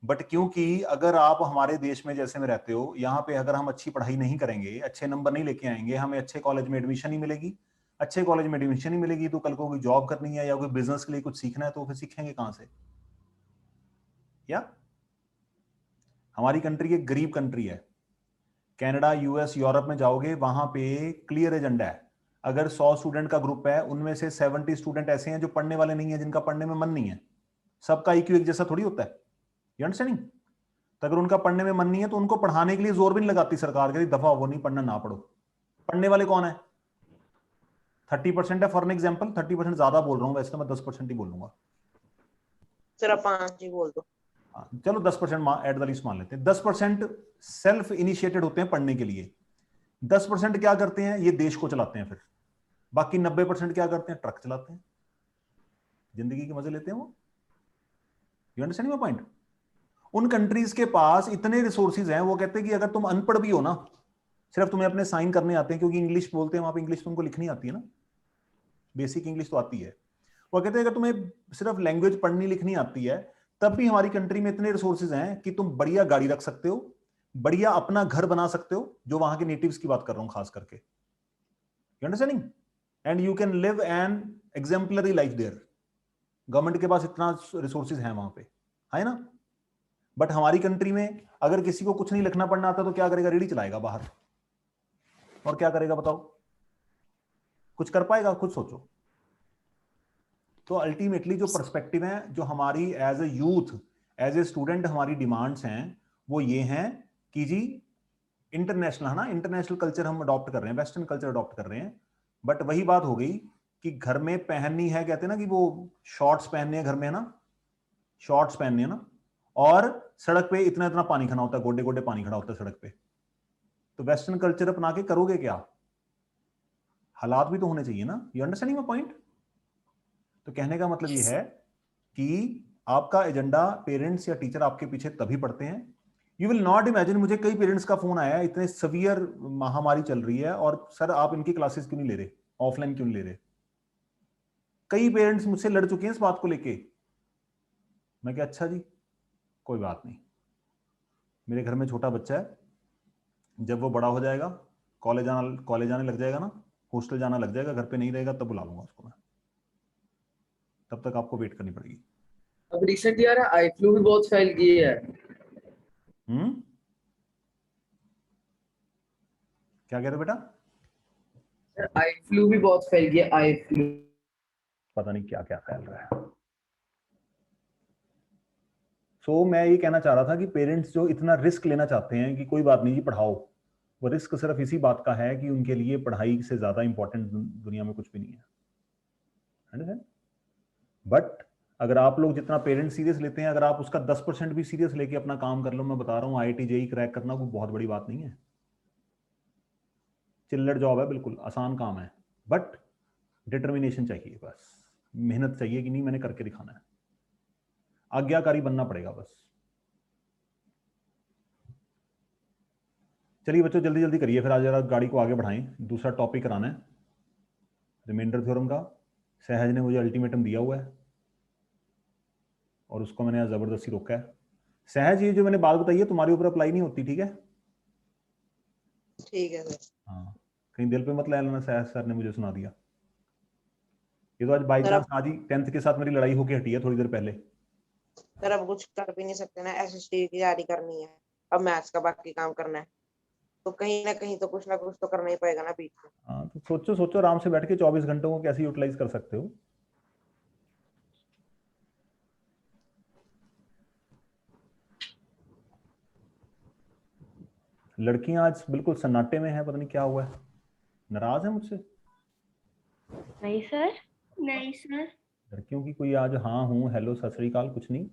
बट क्योंकि अगर आप हमारे देश में जैसे में रहते हो, यहाँ पे अगर हम अच्छी पढ़ाई नहीं करेंगे, अच्छे नंबर नहीं लेके आएंगे, हमें अच्छे कॉलेज में एडमिशन नहीं मिलेगी, अच्छे कॉलेज में एडमिशन नहीं मिलेगी तो कल को कोई जॉब करनी है या कोई बिजनेस के लिए कुछ सीखना है तो फिर सीखेंगे कहां से? या हमारी कंट्री एक गरीब कंट्री है। कनाडा, यूएस, यूरोप में जाओगे वहां पे क्लियर एजेंडा है। अगर 100 स्टूडेंट का ग्रुप है उनमें से 70 स्टूडेंट ऐसे हैं जो पढ़ने वाले नहीं है, जिनका पढ़ने में मन नहीं है। सबका IQ एक जैसा थोड़ी होता है। You understanding? तो अगर उनका पढ़ने में मन नहीं है तो उनको पढ़ाने के लिए जोर भी नहीं लगाती सरकार, कहती दफा वो नहीं पढ़ना, ना पढ़ो। पढ़ने वाले कौन है? 30% है फॉर एन एग्जाम्पल। 30% ज्यादा बोल रहा हूँ, वैसे तो मैं 10% ही बोलूंगा। सर आप 5 ही बोल दो। चलो 10% एट द लीस्ट मान लेते हैं। 10% सेल्फ इनिशिएटेड होते हैं पढ़ने के लिए। 10% क्या करते हैं? ये देश को चलाते हैं। फिर बाकी 90% क्या करते हैं? ट्रक चलाते हैं, जिंदगी के मजे लेते हैं वो। You understand my point? उन कंट्रीज के पास इतने रिसोर्सेज हैं, वो कहते हैं कि अगर तुम अनपढ़ भी हो ना, सिर्फ तुम्हें अपने साइन करने आते हैं, क्योंकि इंग्लिश बोलते हैं वहां पे, इंग्लिश तुमको लिखनी आती है ना, बेसिक इंग्लिश तो आती है। वो कहते हैं अगर तुम्हें सिर्फ लैंग्वेज पढ़नी लिखनी आती है, तब भी हमारी कंट्री में इतने रिसोर्सेज हैं कि तुम बढ़िया गाड़ी रख सकते हो, बढ़िया अपना घर बना सकते हो, जो वहां के नेटिव्स की बात कर रहा हूं खास करके। You understanding? And you can live an exemplary life there. Government के पास इतना रिसोर्सेज है वहां पे, है ना? बट हमारी कंट्री में अगर किसी को कुछ नहीं लिखना पढ़ना आता तो क्या करेगा? रेडी चलाएगा बाहर, और क्या करेगा बताओ? कुछ कर पाएगा? खुद सोचो। तो अल्टीमेटली जो पर्सपेक्टिव है, जो हमारी as a youth, as a student हमारी डिमांड्स हैं, वो ये हैं कि जी इंटरनेशनल है ना, इंटरनेशनल कल्चर हम अडॉप्ट कर रहे हैं, वेस्टर्न कल्चर अडॉप्ट कर रहे हैं। बट वही बात हो गई कि घर में पहननी है, कहते हैं ना कि वो शॉर्ट्स पहनने हैं घर में, है ना, शॉर्ट्स पहनने हैं ना, और सड़क पे इतना इतना पानी खड़ा होता है, गोडे गोडे पानी खड़ा होता है सड़क पे। तो वेस्टर्न कल्चर अपना के करोगे क्या? हालात भी तो होने चाहिए ना। You understanding my point? तो कहने का मतलब ये है कि आपका एजेंडा, पेरेंट्स या टीचर आपके पीछे तभी पढ़ते हैं। यू विल नॉट इमेजिन, मुझे कई पेरेंट्स का फोन आया है, इतने सवियर महामारी चल रही है और सर आप इनकी क्लासेस क्यों नहीं ले रहे, ऑफलाइन क्यों नहीं ले रहे? कई पेरेंट्स मुझसे लड़ चुके हैं इस बात को लेके। मैं क्या, अच्छा जी कोई बात नहीं, मेरे घर में छोटा बच्चा है, जब वो बड़ा हो जाएगा, कॉलेज आने लग जाएगा ना, हॉस्टल जाना लग जाएगा, घर पे नहीं रहेगा, तब बुला लूंगा उसको मैं। तब तक आपको वेट करनी पड़ेगी। अब रिसेंट यार आई फ्लू भी बहुत फैल गई है। क्या कह रहे हो बेटा? आई फ्लू भी बहुत फैल गया, आई फ्लू। पता नहीं क्या क्या फैल रहा है। सो मैं ये कहना चाह रहा था कि पेरेंट्स जो इतना रिस्क लेना चाहते हैं कि कोई बात नहीं जी पढ़ाओ, वो रिस्क सिर्फ इसी बात का है कि उनके लिए पढ़ाई से ज्यादा इंपॉर्टेंट दुनिया में कुछ भी नहीं है। बट अगर आप लोग जितना पेरेंट्स सीरियस लेते हैं, अगर आप उसका 10% भी सीरियस लेके अपना काम कर लो, मैं बता रहा हूँ IIT JEE क्रैक करना कोई बहुत बड़ी बात नहीं है। चिल्लड़ जॉब है, बिल्कुल आसान काम है, बट डिटर्मिनेशन चाहिए, बस मेहनत चाहिए कि नहीं मैंने करके दिखाना है, आज्ञाकारी बनना पड़ेगा बस। चलिए बच्चों जल्दी जल्दी करिए, फिर आज जरा गाड़ी को आगे बढ़ाएं, दूसरा टॉपिक कराना है रिमाइंडर थ्योरम का। सहज ने मुझे अल्टीमेटम दिया हुआ है और उसको मैंने जबरदस्ती रोका है। सहज ये जो मैंने बात बताई है तुम्हारे ऊपर अप्लाई नहीं होती, ठीक है? ठीक है सर। हाँ, कहीं दिल पे मत ले लेना, सहज सर ने मुझे सुना दिया। ये तो आज बाई सर चांस आज ही 10th के साथ मेरी लड़ाई होके हटी है थोड़ी देर पहले। सर अब कुछ कर भी नहीं सकते ना, SST की तैयारी करनी है, अब मैथ्स का बाकी काम करना है, तो कहीं ना कहीं तो कुछ ना कुछ तो करना ही पड़ेगा ना बीच में। हाँ तो सोचो सोचो आराम से बैठ के 24 घंटों को कैसे यूटिलाइज कर सकते हो। लड़कियां आज बिल्कुल सन्नाटे में हैं, पता नहीं क्या हुआ है, नाराज है मुझसे। नहीं सर, नहीं सर। लड़कियों की कोई आज हाँ हूँ हेलो सत श्री अकाल कुछ नहीं,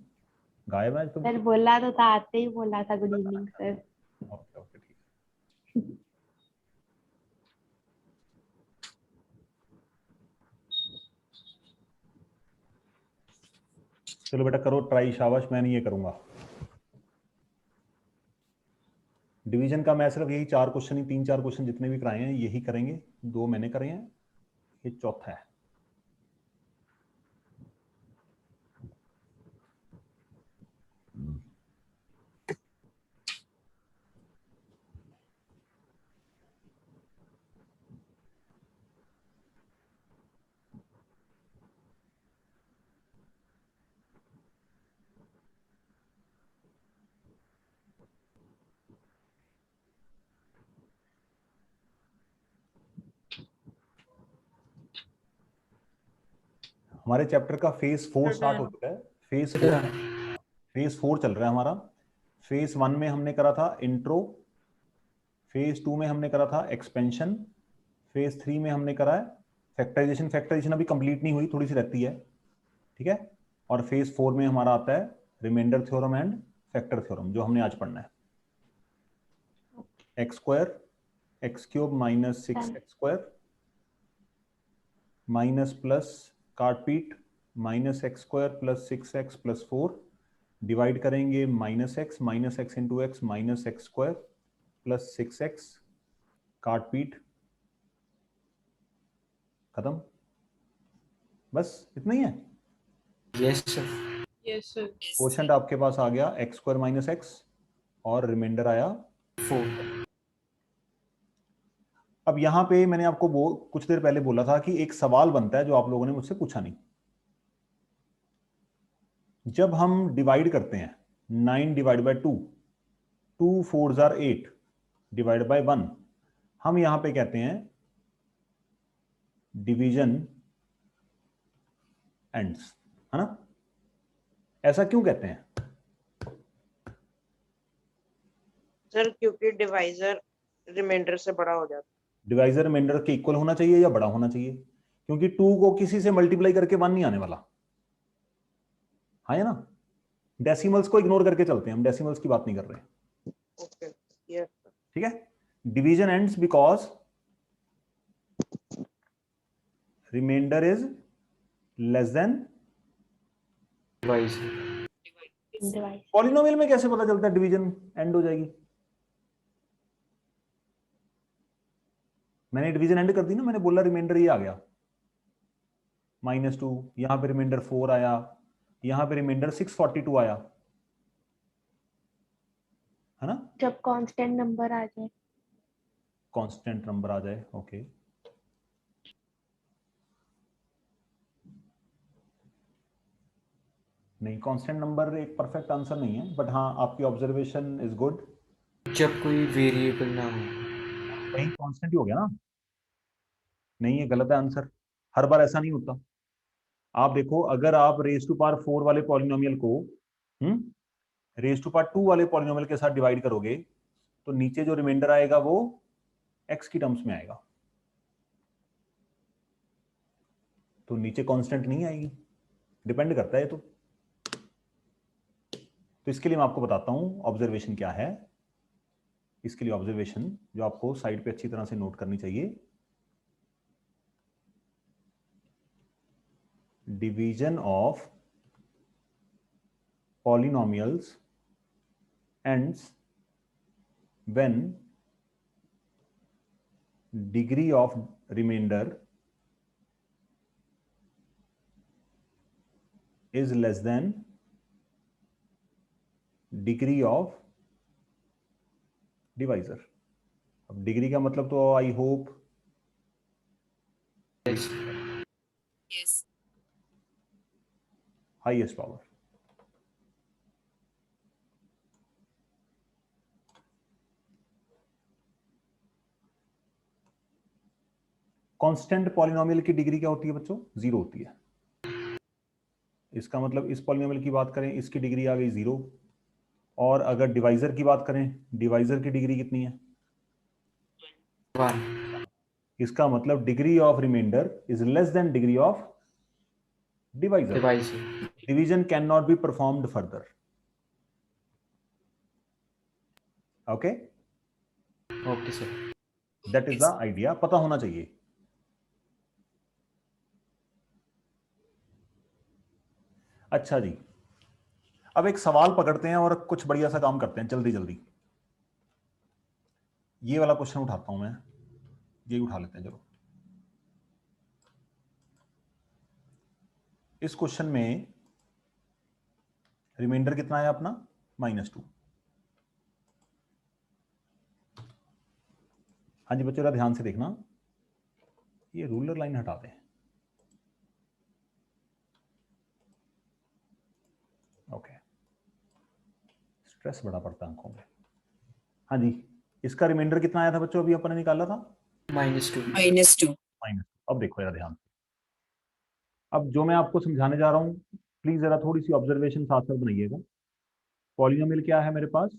गायब है आज तो। सर बोला तो था, आते ही बोला था good evening sir. Okay okay ठीक है। चलो बेटा करो ट्राई, शाबाश, मैं नहीं ये करूंगा। डिवीजन का मैं सिर्फ यही 4 क्वेश्चन ही, 3-4 क्वेश्चन जितने भी कराए हैं यही करेंगे, 2 मैंने करे हैं, ये चौथा है। हमारे चैप्टर का फेज 4 स्टार्ट हो चुका है। फेज 4 चल रहा है हमारा। फेज 1 में हमने करा था इंट्रो, फेज 2 में हमने करा था एक्सपेंशन, फेज 3 में हमने करा है फैक्टराइजेशन। फैक्टराइजेशन अभी कंप्लीट नहीं हुई, थोड़ी सी रहती है, ठीक है। और फेज 4 में हमारा आता है reminder theorem and factor theorem, जो हमने आज पढ़ना है। X square x cube minus 6x square minus plus काटपीट minus x square plus 6x plus 4 divide करेंगे minus x into x minus x square plus 6x काटपीट, खत्म। बस इतना ही है। Yes sir. Yes sir. Quotient आपके पास आ गया एक्स स्क्वायर माइनस एक्स और रिमाइंडर आया 4। अब यहां पे मैंने आपको कुछ देर पहले बोला था कि एक सवाल बनता है जो आप लोगों ने मुझसे पूछा नहीं। जब हम डिवाइड करते हैं 9 divide by 2, 2 4s are 8 divide by 1, हम यहां पे कहते हैं डिवीजन एंड्स, है ना। ऐसा क्यों कहते हैं? सर क्योंकि डिवाइजर रिमाइंडर से बड़ा हो जाता है। डिवाइजर रिमाइंडर के इक्वल होना चाहिए या बड़ा होना चाहिए, क्योंकि 2 को किसी से मल्टीप्लाई करके 1 नहीं आने वाला, हाँ, है ना। डेसिमल्स को इग्नोर करके चलते हैं, हम डेसिमल्स की बात नहीं कर रहे हैं। ओके, यस ठीक है। Division ends because remainder is less than divisor. Polynomial में कैसे पता चलता है डिवीजन एंड हो जाएगी? मैंने डिवीजन एंड कर दी ना, मैंने बोला रिमाइंडर ये आ गया -2, यहां पे रिमाइंडर 4 आया, यहां पे रिमाइंडर 642 आया, है ना। जब कांस्टेंट नंबर आ जाए। कांस्टेंट नंबर आ जाए, ओके। नहीं, कांस्टेंट नंबर एक परफेक्ट आंसर नहीं है, बट हाँ आपकी ऑब्जर्वेशन इज गुड। जब कोई वेरिएबल ना हो। कहीं कांस्टेंट ही हो गया ना। नहीं, ये गलत है आंसर, हर बार ऐसा नहीं होता। आप देखो, अगर आप रेज टू पावर 4 वाले पॉलिनोमियल को रेज टू पावर 2 वाले पॉलिनोमियल के साथ डिवाइड करोगे तो नीचे जो रिमाइंडर आएगा वो x की टर्म्स में आएगा, तो नीचे कांस्टेंट नहीं आएगी, डिपेंड करता है तो इसके लिए मैं आपको बताता हूं ऑब्जर्वेशन क्या है। इसके लिए ऑब्जर्वेशन जो आपको साइड पे अच्छी तरह से नोट करनी चाहिए, division of polynomials ends when degree of remainder is less than degree of divisor। अब डिग्री का मतलब तो I hope highest power. Constant polynomial की डिग्री क्या होती है बच्चों? 0 होती है। इसका मतलब इस पॉलिनोमियल की बात करें, इसकी डिग्री आ गई 0। और अगर डिवाइजर की बात करें, डिवाइजर की डिग्री कितनी है? 1। इसका मतलब degree of remainder is less than degree of divisor. Division can not be performed further. Okay okay sir. That is the idea, पता होना चाहिए। अच्छा जी, अब एक सवाल पकड़ते हैं और कुछ बढ़िया सा काम करते हैं जल्दी जल्दी। ये वाला क्वेश्चन उठाता हूं मैं, ये उठा लेते हैं। चलो, इस क्वेश्चन में रिमाइंडर कितना है अपना? -2। हाँ जी बच्चों, जरा ध्यान से देखना, ये रूलर लाइन हटा दें। ओके, स्ट्रेस बड़ा पड़ता है आंखों में। हाँ जी, इसका रिमाइंडर कितना आया था बच्चों? अभी अपन ने निकाला था -2। अब देखो जरा ध्यान से। अब जो मैं आपको समझाने जा रहा हूं, प्लीज जरा थोड़ी सी ऑब्जर्वेशन साथ साथ बनाइएगा। पॉलिनोमियल क्या है मेरे पास,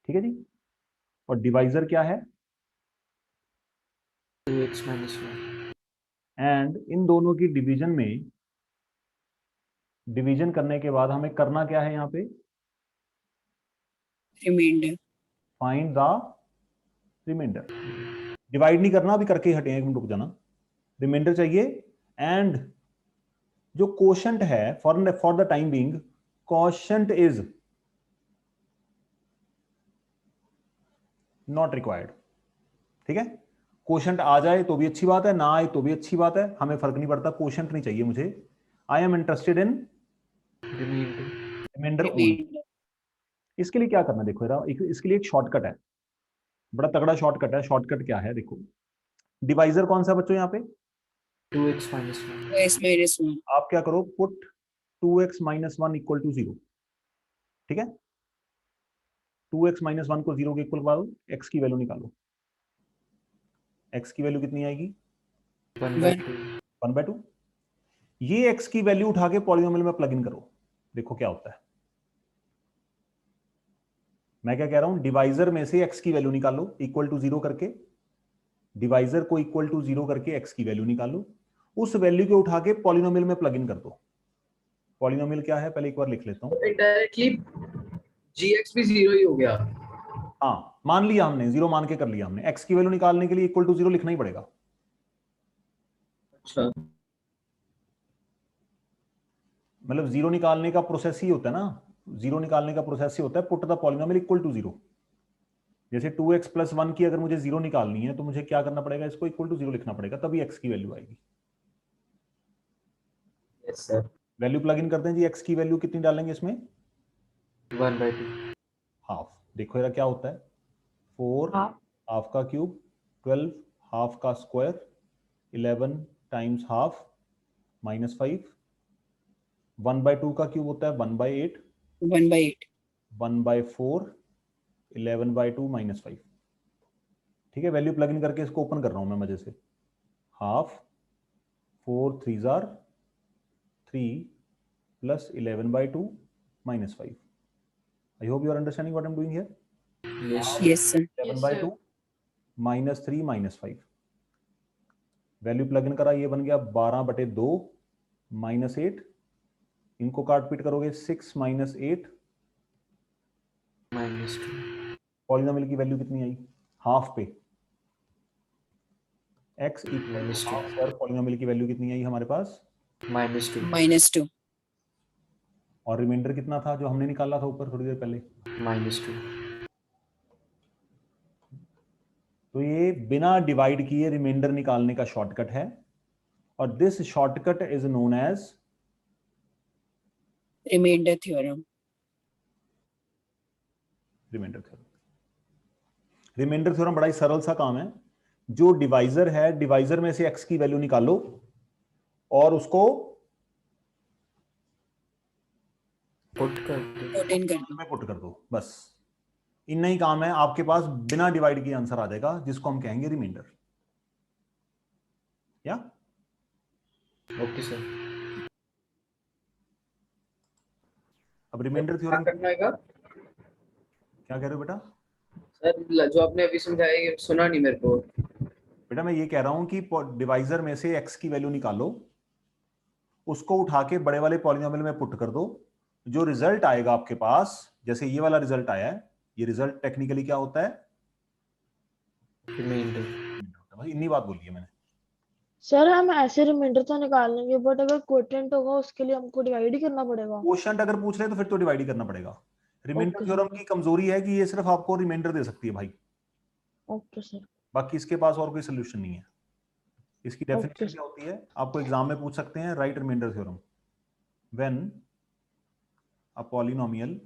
ठीक है जी, और डिवाइजर क्या है, 2x minus 1. एंड इन दोनों की डिवीजन में, डिवीजन करने के बाद हमें करना क्या है यहाँ पे, remainder. Find the remainder. Divide नहीं करना, अभी करके ही हटे, एक मिनट रुक जाना। रिमाइंडर चाहिए, एंड जो कोशेंट है for the time being, quotient is not required, ठीक है। कोशेंट आ जाए तो भी अच्छी बात है, ना आए तो भी अच्छी बात है, हमें फर्क नहीं पड़ता, कोशेंट नहीं चाहिए मुझे। I am interested in Remainder. Remainder only. इसके लिए क्या करना है, देखो जरा, इसके लिए एक शॉर्टकट है, बड़ा तगड़ा शॉर्टकट है। शॉर्टकट क्या है, देखो, डिवाइजर कौन सा बच्चों यहाँ पे, 2x minus 1. 2x minus 1. आप क्या करो, put 2x minus 1 equal to 0, ठीक है। 2x माइनस 1 को 0 के इक्वल करो, x की वैल्यू निकालो। x की वैल्यू कितनी आएगी, 1/2. 1/2। ये x की वैल्यू उठा के पॉलिनोमियल में प्लग इन करो, देखो क्या होता है। मैं क्या कह रहा हूं, डिवाइजर में से x की वैल्यू निकालो इक्वल टू 0 करके, डिवाइजर को इक्वल टू 0 करके x की वैल्यू निकालो, उस वैल्यू को उठा के पॉलिनोमियल में प्लग इन कर दो। पॉलिनोमियल क्या है, पहले एक बार लिख लेता हूं। इनडायरेक्टली gx भी 0 ही हो गया। हाँ, मान लिया हमने, 0 मान के कर लिया हमने। x की वैल्यू निकालने के लिए इक्वल टू 0 लिखना ही पड़ेगा। अच्छा, मतलब 0 निकालने का प्रोसेस ही होता है ना, 0 निकालने का प्रोसेस ही होता है put the polynomial equal to 0। जैसे 2x प्लस 1 की अगर मुझे 0 निकालनी है तो मुझे क्या करना पड़ेगा, इसको इक्वल टू 0 लिखना पड़ेगा, तभी x की वैल्यू आएगी। Yes sir. वैल्यू प्लग इन करते हैं जी। x की वैल्यू कितनी डालेंगे इसमें, 1/2. हाफ। देखो यार क्या होता है, 4 हाफ का क्यूब, 12 हाफ का स्क्वायर, 11 टाइम्स हाफ माइनस 5, 1/2 का क्यूब होता है 1/8, 1/8. 1/4, 11/2 माइनस 5, ठीक है। वैल्यू प्लग इन करके इसको ओपन कर रहा हूं मैं मजे से। हाफ 4 3 जार 3 plus 11/2 minus 5। I hope you are understanding what I am doing here. Yes. Yes, sir. 11/2 minus 3 minus 5, value plug in करा, ये बन गया 12/2 माइनस 8, इनको काट पीट करोगे 6 माइनस 8, -2. पॉलिनोमियल की वैल्यू कितनी आई, हाफ पे x इक्वल -2. हाफ पर पॉलिनोमियल की वैल्यू कितनी आई हमारे पास, -2. -2. और रिमाइंडर कितना था जो हमने निकाला था ऊपर थोड़ी देर पहले। -2. तो ये बिना डिवाइड किए रिमाइंडर निकालने का शॉर्टकट है, और this shortcut is known as Remainder theorem. Remainder theorem. Remainder theorem बड़ा ही सरल सा काम है। जो डिवाइजर है, डिवाइजर में से x की वैल्यू निकालो और उसको Put कर दो. Put in कर दो. में पुट कर दो, बस इतना ही काम है। आपके पास बिना डिवाइड किए आंसर आ जाएगा, जिसको हम कहेंगे रिमाइंडर। या Okay sir. अब रिमाइंडर क्या थ्योरम करना है का? क्या कह रहे हो बेटा। सर जो आपने अभी समझाया ये सुना नहीं मेरे को। बेटा मैं ये कह रहा हूं कि डिवाइजर में से x की वैल्यू निकालो, उसको उठा के बड़े वाले पॉलिनोमियल में पुट कर दो, जो रिजल्ट आएगा आपके पास, जैसे ये वाला रिजल्ट आया है, ये रिजल्ट टेक्निकली क्या होता है, Remainder. भाई इतनी बात बोली है मैंने। सर हम ऐसे रिमाइंडर तो निकाल लेंगे, बट अगर क्वोटिएंट होगा उसके लिए हमको डिवाइड ही करना पड़ेगा। क्वोशिएंट अगर पूछ रहे हैं तो फिर तो डिवाइड ही करना पड़ेगा। Remainder Okay, theorem sir. की कमजोरी है कि ये सिर्फ आपको रिमाइंडर दे सकती है भाई, ओके सर। बाकी इसके पास और कोई सोल्यूशन नहीं है। इसकी डेफिनेशन Okay. क्या होती है, आपको एग्जाम में पूछ सकते हैं, right remainder theorem when a polynomial,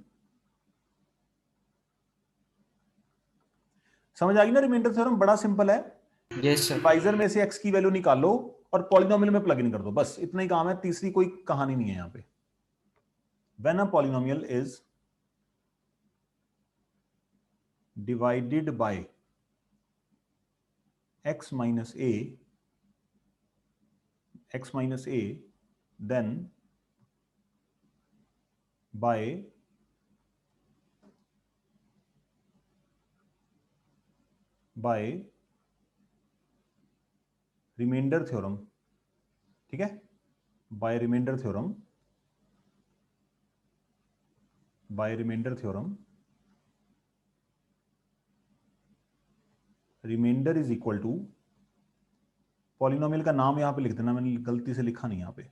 समझ आ गई ना। रिमाइंडर थ्योरम बड़ा सिंपल है, Yes sir. डिवाइजर में से x की वैल्यू निकालो और पॉलिनोमियल में प्लग इन कर दो, बस इतना ही काम है, तीसरी कोई कहानी नहीं है यहाँ पे। When a polynomial is divided by x minus a, then by remainder theorem, ठीक है, by remainder theorem, remainder is equal to, polynomial का नाम यहां पे लिख देना, मैंने गलती से लिखा नहीं यहां पे,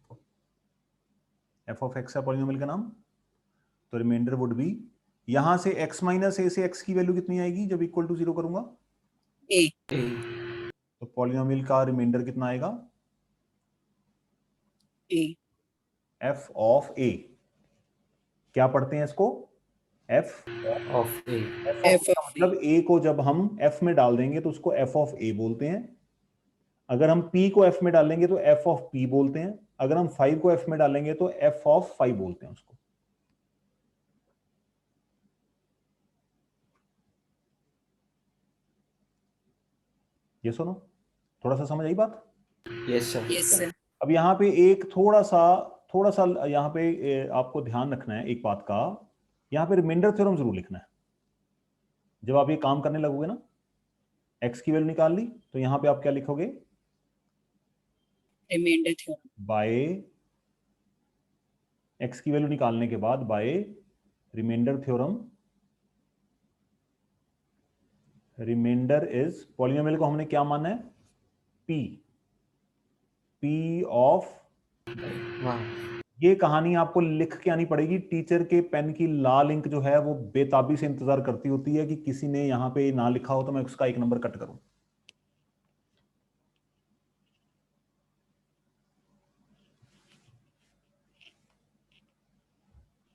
एफ ऑफ एक्स है पॉलिनोमियल का नाम, तो रिमाइंडर वुड बी, यहां से x माइनस ए से x की वैल्यू कितनी आएगी जब इक्वल टू 0 करूंगा, A तो पॉलिनोमियल का रिमाइंडर कितना आएगा, A f ऑफ a, क्या पढ़ते हैं इसको, f of A, F of मतलब a को जब हम f में डाल देंगे तो उसको f ऑफ a बोलते हैं, अगर हम p को f में डालेंगे तो f ऑफ p बोलते हैं, अगर हम 5 को f में डालेंगे तो f ऑफ 5 बोलते हैं उसको। ये सुनो, थोड़ा सा समझ आई बात। यस सर, yes sir अब यहाँ पे एक थोड़ा सा यहाँ पे आपको ध्यान रखना है एक बात का, यहाँ पे रिमाइंडर थ्योरम जरूर लिखना है। जब आप ये काम करने लगोगे ना, x की वैल्यू निकाल ली, तो यहाँ पे आप क्या लिखोगे, remainder theorem बाय x की वैल्यू निकालने के बाद by remainder theorem, remainder is, polynomial को हमने क्या माना है, p ऑफ, वाह, ये कहानी आपको लिख के आनी पड़ेगी, टीचर के पेन की लाल इंक जो है वो बेताबी से इंतजार करती होती है कि किसी ने यहाँ पे ना लिखा हो तो मैं उसका 1 नंबर कट करूं।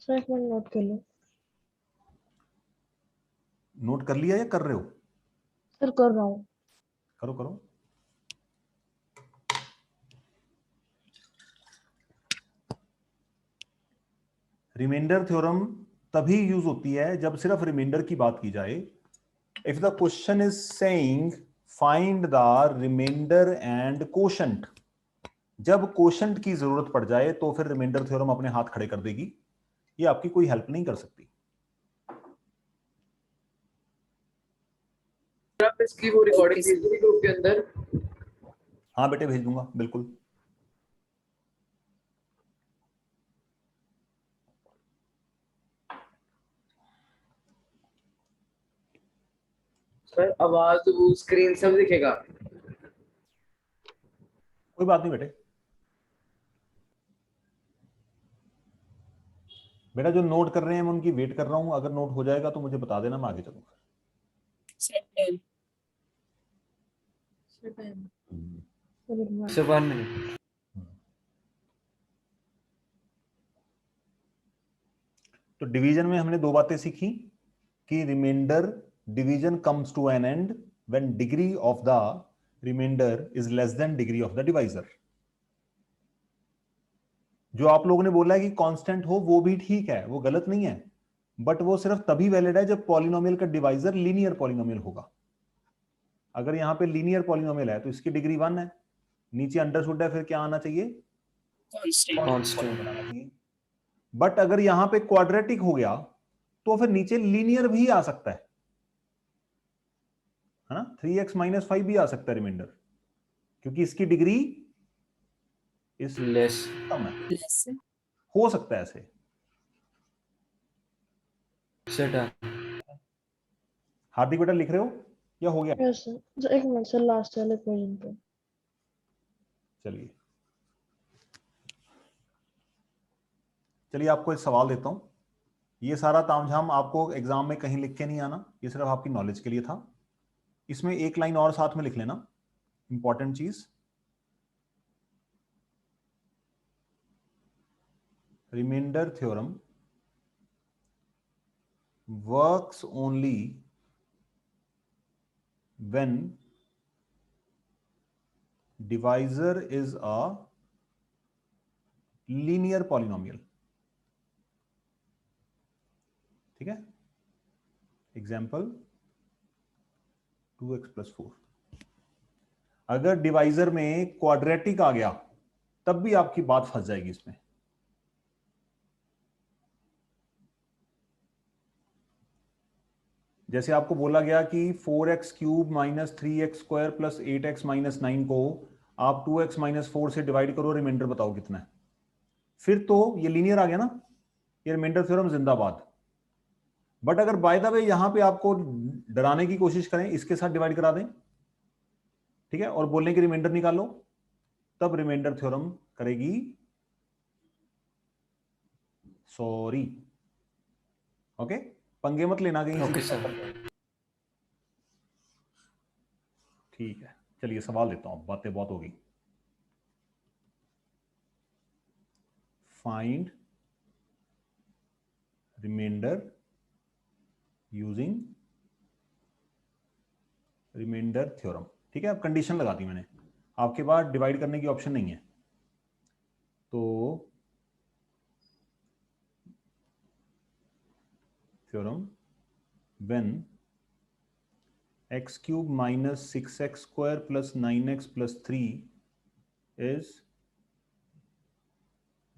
सर एक मिनट नोट कर लो। नोट कर लिया या कर रहे हो, सर कर रहा हूँ। करो करो। रिमाइंडर थ्योरम तभी यूज होती है जब सिर्फ रिमाइंडर की बात की जाए। If the question is saying find the remainder and quotient, जब कोशंट की जरूरत पड़ जाए तो फिर रिमाइंडर थ्योरम अपने हाथ खड़े कर देगी, ये आपकी कोई हेल्प नहीं कर सकती। आप इसकी वो रिकॉर्डिंग भेज दोगे ग्रुप के अंदर? हाँ बेटे भेज दूंगा, बिल्कुल। सर आवाज वो स्क्रीन सब दिखेगा? कोई बात नहीं बेटे, बेटा जो नोट कर रहे हैं मैं उनकी वेट कर रहा हूं, अगर नोट हो जाएगा तो मुझे बता देना, मैं आगे चलूंगा। Sir 1 minute. तो डिवीजन में हमने 2 बातें सीखी कि remainder division comes to an end when degree of the remainder is less than degree of the divisor. जो आप लोगों ने बोला है कि कांस्टेंट हो वो भी ठीक है, वो गलत नहीं है, बट वो सिर्फ तभी वैलिड है जब पॉलिनोमियल का डिवाइजर लीनियर पॉलिनोमियल होगा। अगर यहां पे लीनियर पॉलिनोमियल है तो इसकी डिग्री 1 है, नीचे अंडरस्टूड है, फिर क्या आना चाहिए, कांस्टेंट। बट अगर यहां पे क्वाड्रेटिक हो गया तो फिर नीचे लीनियर भी आ सकता है ना, 3x - 5 भी आ सकता है रिमाइंडर, क्योंकि इसकी डिग्री इस लेस, कम है, हो सकता है ऐसे। Sir done. हार्दिक बेटा लिख रहे हो या हो गया? यस सर, एक मिनट सर, लास्ट वाले क्वेश्चन पे। चलिए आपको एक सवाल देता हूं, ये सारा तामझाम आपको एग्जाम में कहीं लिख के नहीं आना, ये सिर्फ आपकी नॉलेज के लिए था। इसमें एक लाइन और साथ में लिख लेना, इंपॉर्टेंट चीज, remainder theorem works only when divisor is a linear polynomial। ठीक है, एग्जाम्पल 2x + 4। अगर डिवाइजर में क्वाड्रेटिक आ गया तब भी आपकी बात फंस जाएगी इसमें। जैसे आपको बोला गया कि 4x cube minus 3x square plus 8x minus 9 को आप 2x माइनस 4 से डिवाइड करो, रिमाइंडर बताओ कितना है। फिर तो ये लीनियर आ गया ना, ये रिमाइंडर थ्योरम जिंदाबाद। बट अगर बाय द वे यहां पे आपको डराने की कोशिश करें, इसके साथ डिवाइड करा दें, ठीक है, और बोलने की रिमाइंडर निकालो, तब रिमाइंडर थ्योरम करेगी सॉरी। ओके, पंगे मत लेना कहीं ओके से। सर। ठीक है, चलिए सवाल देता हूं, बातें बहुत होगी। Find remainder using remainder theorem. ठीक है, अब कंडीशन लगा दी मैंने, आपके पास डिवाइड करने की ऑप्शन नहीं है, तो theorem when x cube minus 6x square plus 9x plus 3 is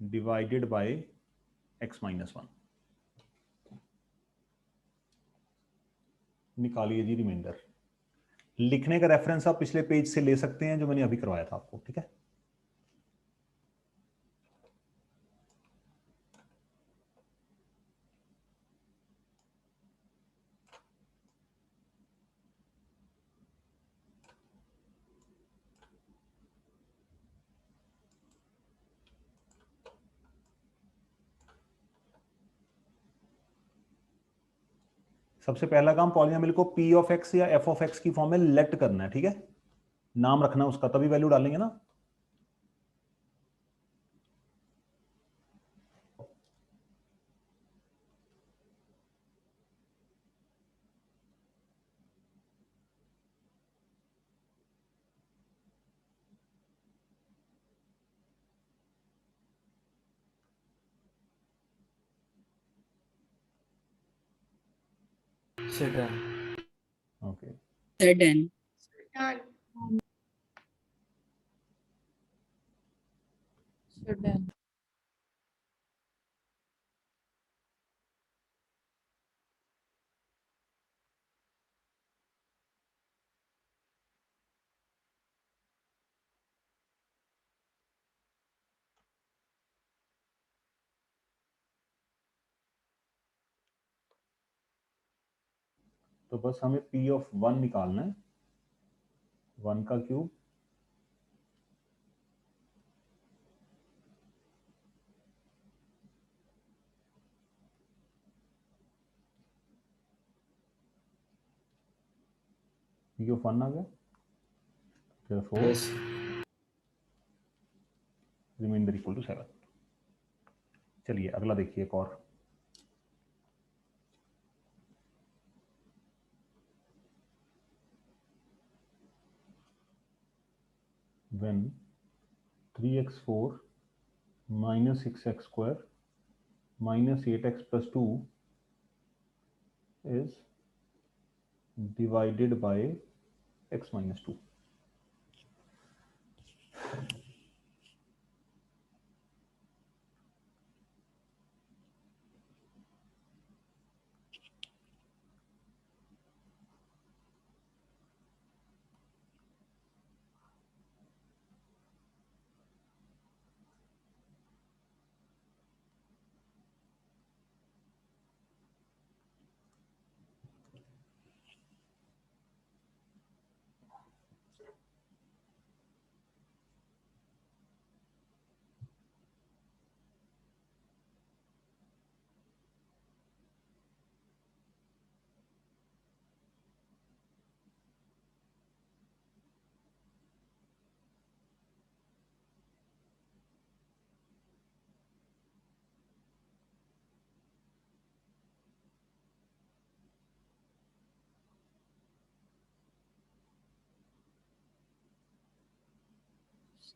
divided by x minus 1। निकालिए जी रिमाइंडर। लिखने का रेफरेंस आप पिछले पेज से ले सकते हैं जो मैंने अभी करवाया था आपको, ठीक है। सबसे पहला काम, पॉलिनोमियल को p ऑफ x या f ऑफ x की फॉर्म में लेट करना है, ठीक है, नाम रखना उसका, तभी वैल्यू डालेंगे ना। Sir done. Okay, sir done. Sir done. तो बस हमें p ऑफ 1 निकालना है, 1 का क्यूब p ऑफ 1 आ गया, फिर 4 यस। Reminder equal to 7। चलिए अगला देखिए एक और। when 3x4 minus 6x square minus 8x plus 2 is divided by x minus 2।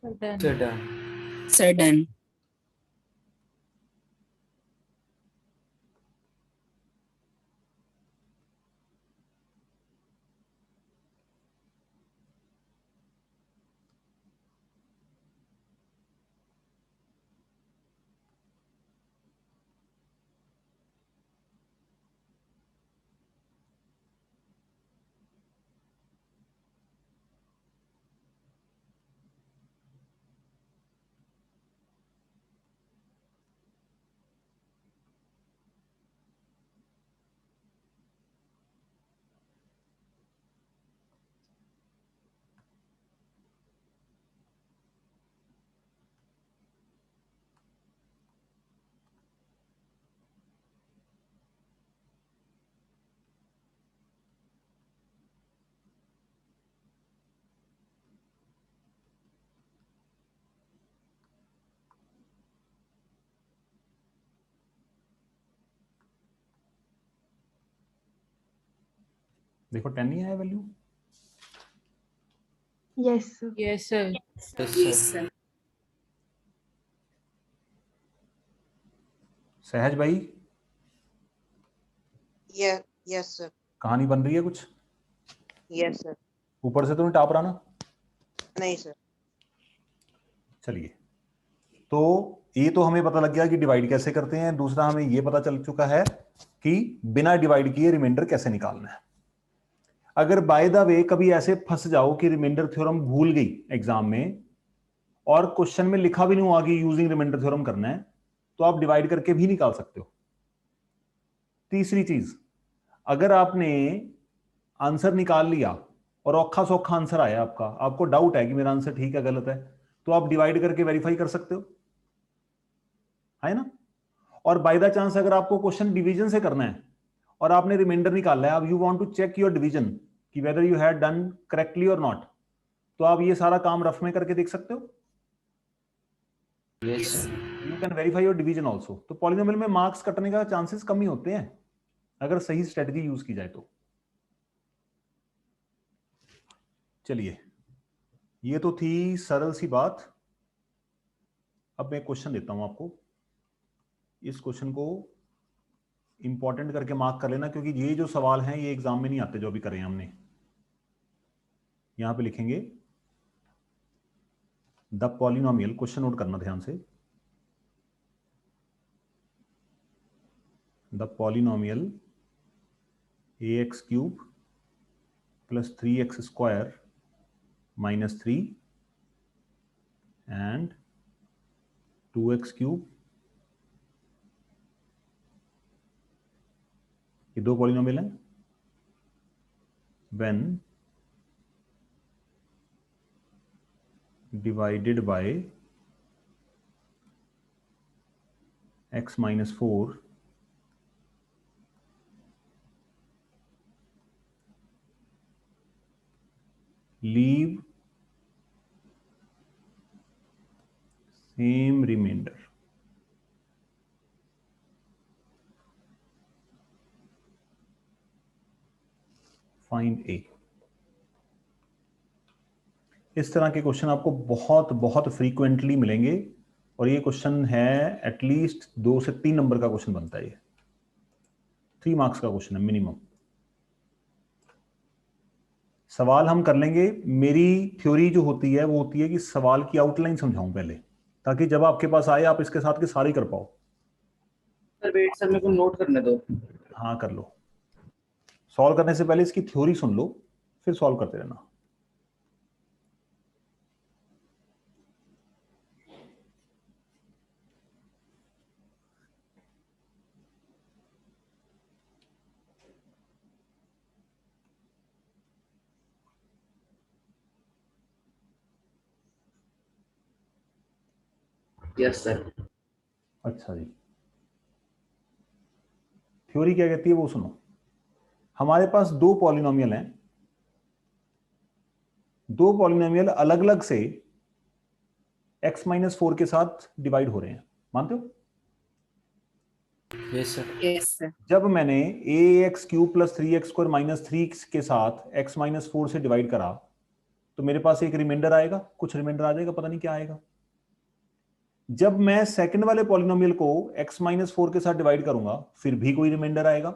Sir done. Sir done. Sir done. देखो 10 नहीं आया value. Yes sir. Yes sir. Yes, sir. सहज भाई यस सर। कहानी बन रही है कुछ? Yes sir. ऊपर से तो नहीं टाप रहा ना? नहीं सर। चलिए, तो ये तो हमें पता लग गया कि डिवाइड कैसे करते हैं। दूसरा हमें ये पता चल चुका है कि बिना डिवाइड किए रिमाइंडर कैसे निकालना है। अगर बाय द वे कभी ऐसे फंस जाओ कि रिमाइंडर थ्योरम भूल गई एग्जाम में और क्वेश्चन में लिखा भी नहीं हुआ कि यूजिंग रिमाइंडर थ्योरम करना है, तो आप डिवाइड करके भी निकाल सकते हो। तीसरी चीज, अगर आपने आंसर निकाल लिया और औखा सौखा आंसर आया आपका, आपको डाउट है कि मेरा आंसर ठीक है गलत है, तो आप डिवाइड करके वेरीफाई कर सकते हो, है ना। और बाय द चांस अगर आपको क्वेश्चन डिवीजन से करना है और आपने रिमाइंडर निकाला है, अब you want to check your division कि whether you had done correctly और नॉट, तो आप ये सारा काम रफ में करके देख सकते हो। Yes, sir. You can verify your division also. तो पॉलिनोमियल में मार्क्स कटने का चांसेस कम ही होते हैं अगर सही स्ट्रेटजी यूज की जाए तो। चलिए, ये तो थी सरल सी बात। अब मैं क्वेश्चन देता हूं आपको, इस क्वेश्चन को इंपॉर्टेंट करके मार्क कर लेना, क्योंकि ये जो सवाल हैं ये एग्जाम में नहीं आते जो अभी करें हमने। यहां पे लिखेंगे द पॉलिनोमियल, क्वेश्चन नोट करना ध्यान से, the polynomial ax³ + 3x² - 3 and 2x³, ये दो पॉलिनोमियल हैं। when divided by x - 4 leave same remainder। find a। इस तरह के क्वेश्चन आपको बहुत बहुत फ्रीक्वेंटली मिलेंगे और ये क्वेश्चन है एटलीस्ट 2 से 3 नंबर का क्वेश्चन बनता है। ये 3 मार्क्स का क्वेश्चन है मिनिमम। सवाल हम कर लेंगे। मेरी थ्योरी जो होती है वो होती है कि सवाल की आउटलाइन समझाऊं पहले, ताकि जब आपके पास आए आप इसके साथ के सारे कर पाओ। सर वेट सर, मेरे को नोट करने दो। हाँ कर लो। सॉल्व करने से पहले इसकी थ्योरी सुन लो, फिर सॉल्व करते रहना। Yes sir. अच्छा जी, थ्योरी क्या कहती है वो सुनो। हमारे पास दो पॉलिनोमियल हैं, दो पॉलिनोमियल अलग अलग से x - 4 के साथ डिवाइड हो रहे हैं, मानते हो? Yes, sir. Yes, sir. जब मैंने ax³ + 3x² - 3 के साथ x - 4 से डिवाइड करा तो मेरे पास एक रिमाइंडर आएगा, कुछ रिमाइंडर आ जाएगा, पता नहीं क्या आएगा। जब मैं सेकंड वाले पॉलिनोमियल को x - 4 के साथ डिवाइड करूंगा फिर भी कोई रिमाइंडर आएगा।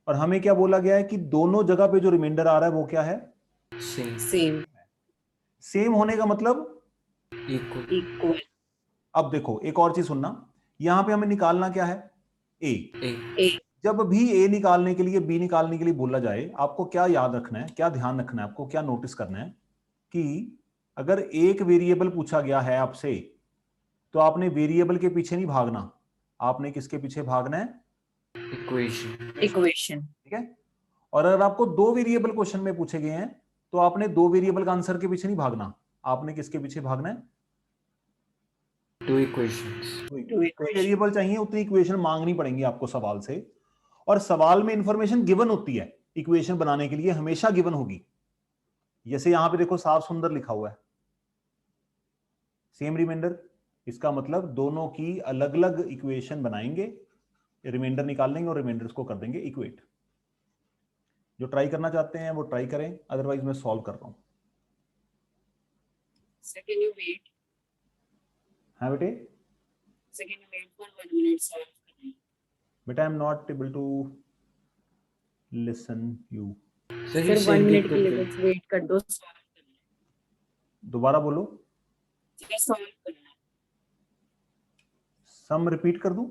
और हमें क्या बोला गया है कि दोनों जगह पे जो रिमाइंडर आ रहा है वो क्या है? Same. Same. सेम होने का मतलब Equal. Equal. अब देखो एक और चीज सुनना, यहां पे हमें निकालना क्या है? a। A. A. जब भी a निकालने के लिए b निकालने के लिए बोला जाए, आपको क्या याद रखना है, क्या ध्यान रखना है, आपको क्या नोटिस करना है कि अगर एक वेरिएबल पूछा गया है आपसे तो आपने वेरिएबल के पीछे नहीं भागना, आपने किसके पीछे भागना है? Equation. Equation. ठीक है। और अगर आपको दो वेरिएबल क्वेश्चन में पूछे गए हैं तो आपने दो वेरिएबल का आंसर के पीछे नहीं भागना, आपने किसके पीछे भागना है? 2 equations. वेरिएबल चाहिए उतनी इक्वेशन मांगनी पड़ेंगी आपको सवाल से, और सवाल में इंफॉर्मेशन गिवन होती है, इक्वेशन बनाने के लिए हमेशा गिवन होगी। जैसे यहां पे देखो साफ सुंदर लिखा हुआ है सेम रिमाइंडर, इसका मतलब दोनों की अलग अलग इक्वेशन बनाएंगे, रिमाइंडर निकाल लेंगे और रिमाइंडर्स को कर देंगे इक्वेट। जो ट्राई करना चाहते हैं वो ट्राई करें, अदरवाइज मैं सॉल्व कर रहा हूँ। Sir, can you wait? हाँ बेटे, Sir, can you wait for 1 minute, sir? बेटा I am not able to listen you. Sir Sir, 1 minute के लिए बस wait कर दो, solve करना दोबारा बोलो, है। Sir, solve करना है। सम रिपीट कर दूं?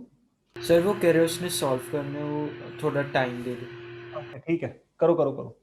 सर वो कह रहे हैं उसने सॉल्व करने, वो थोड़ा टाइम दे दो। ओके ठीक है, करो करो करो।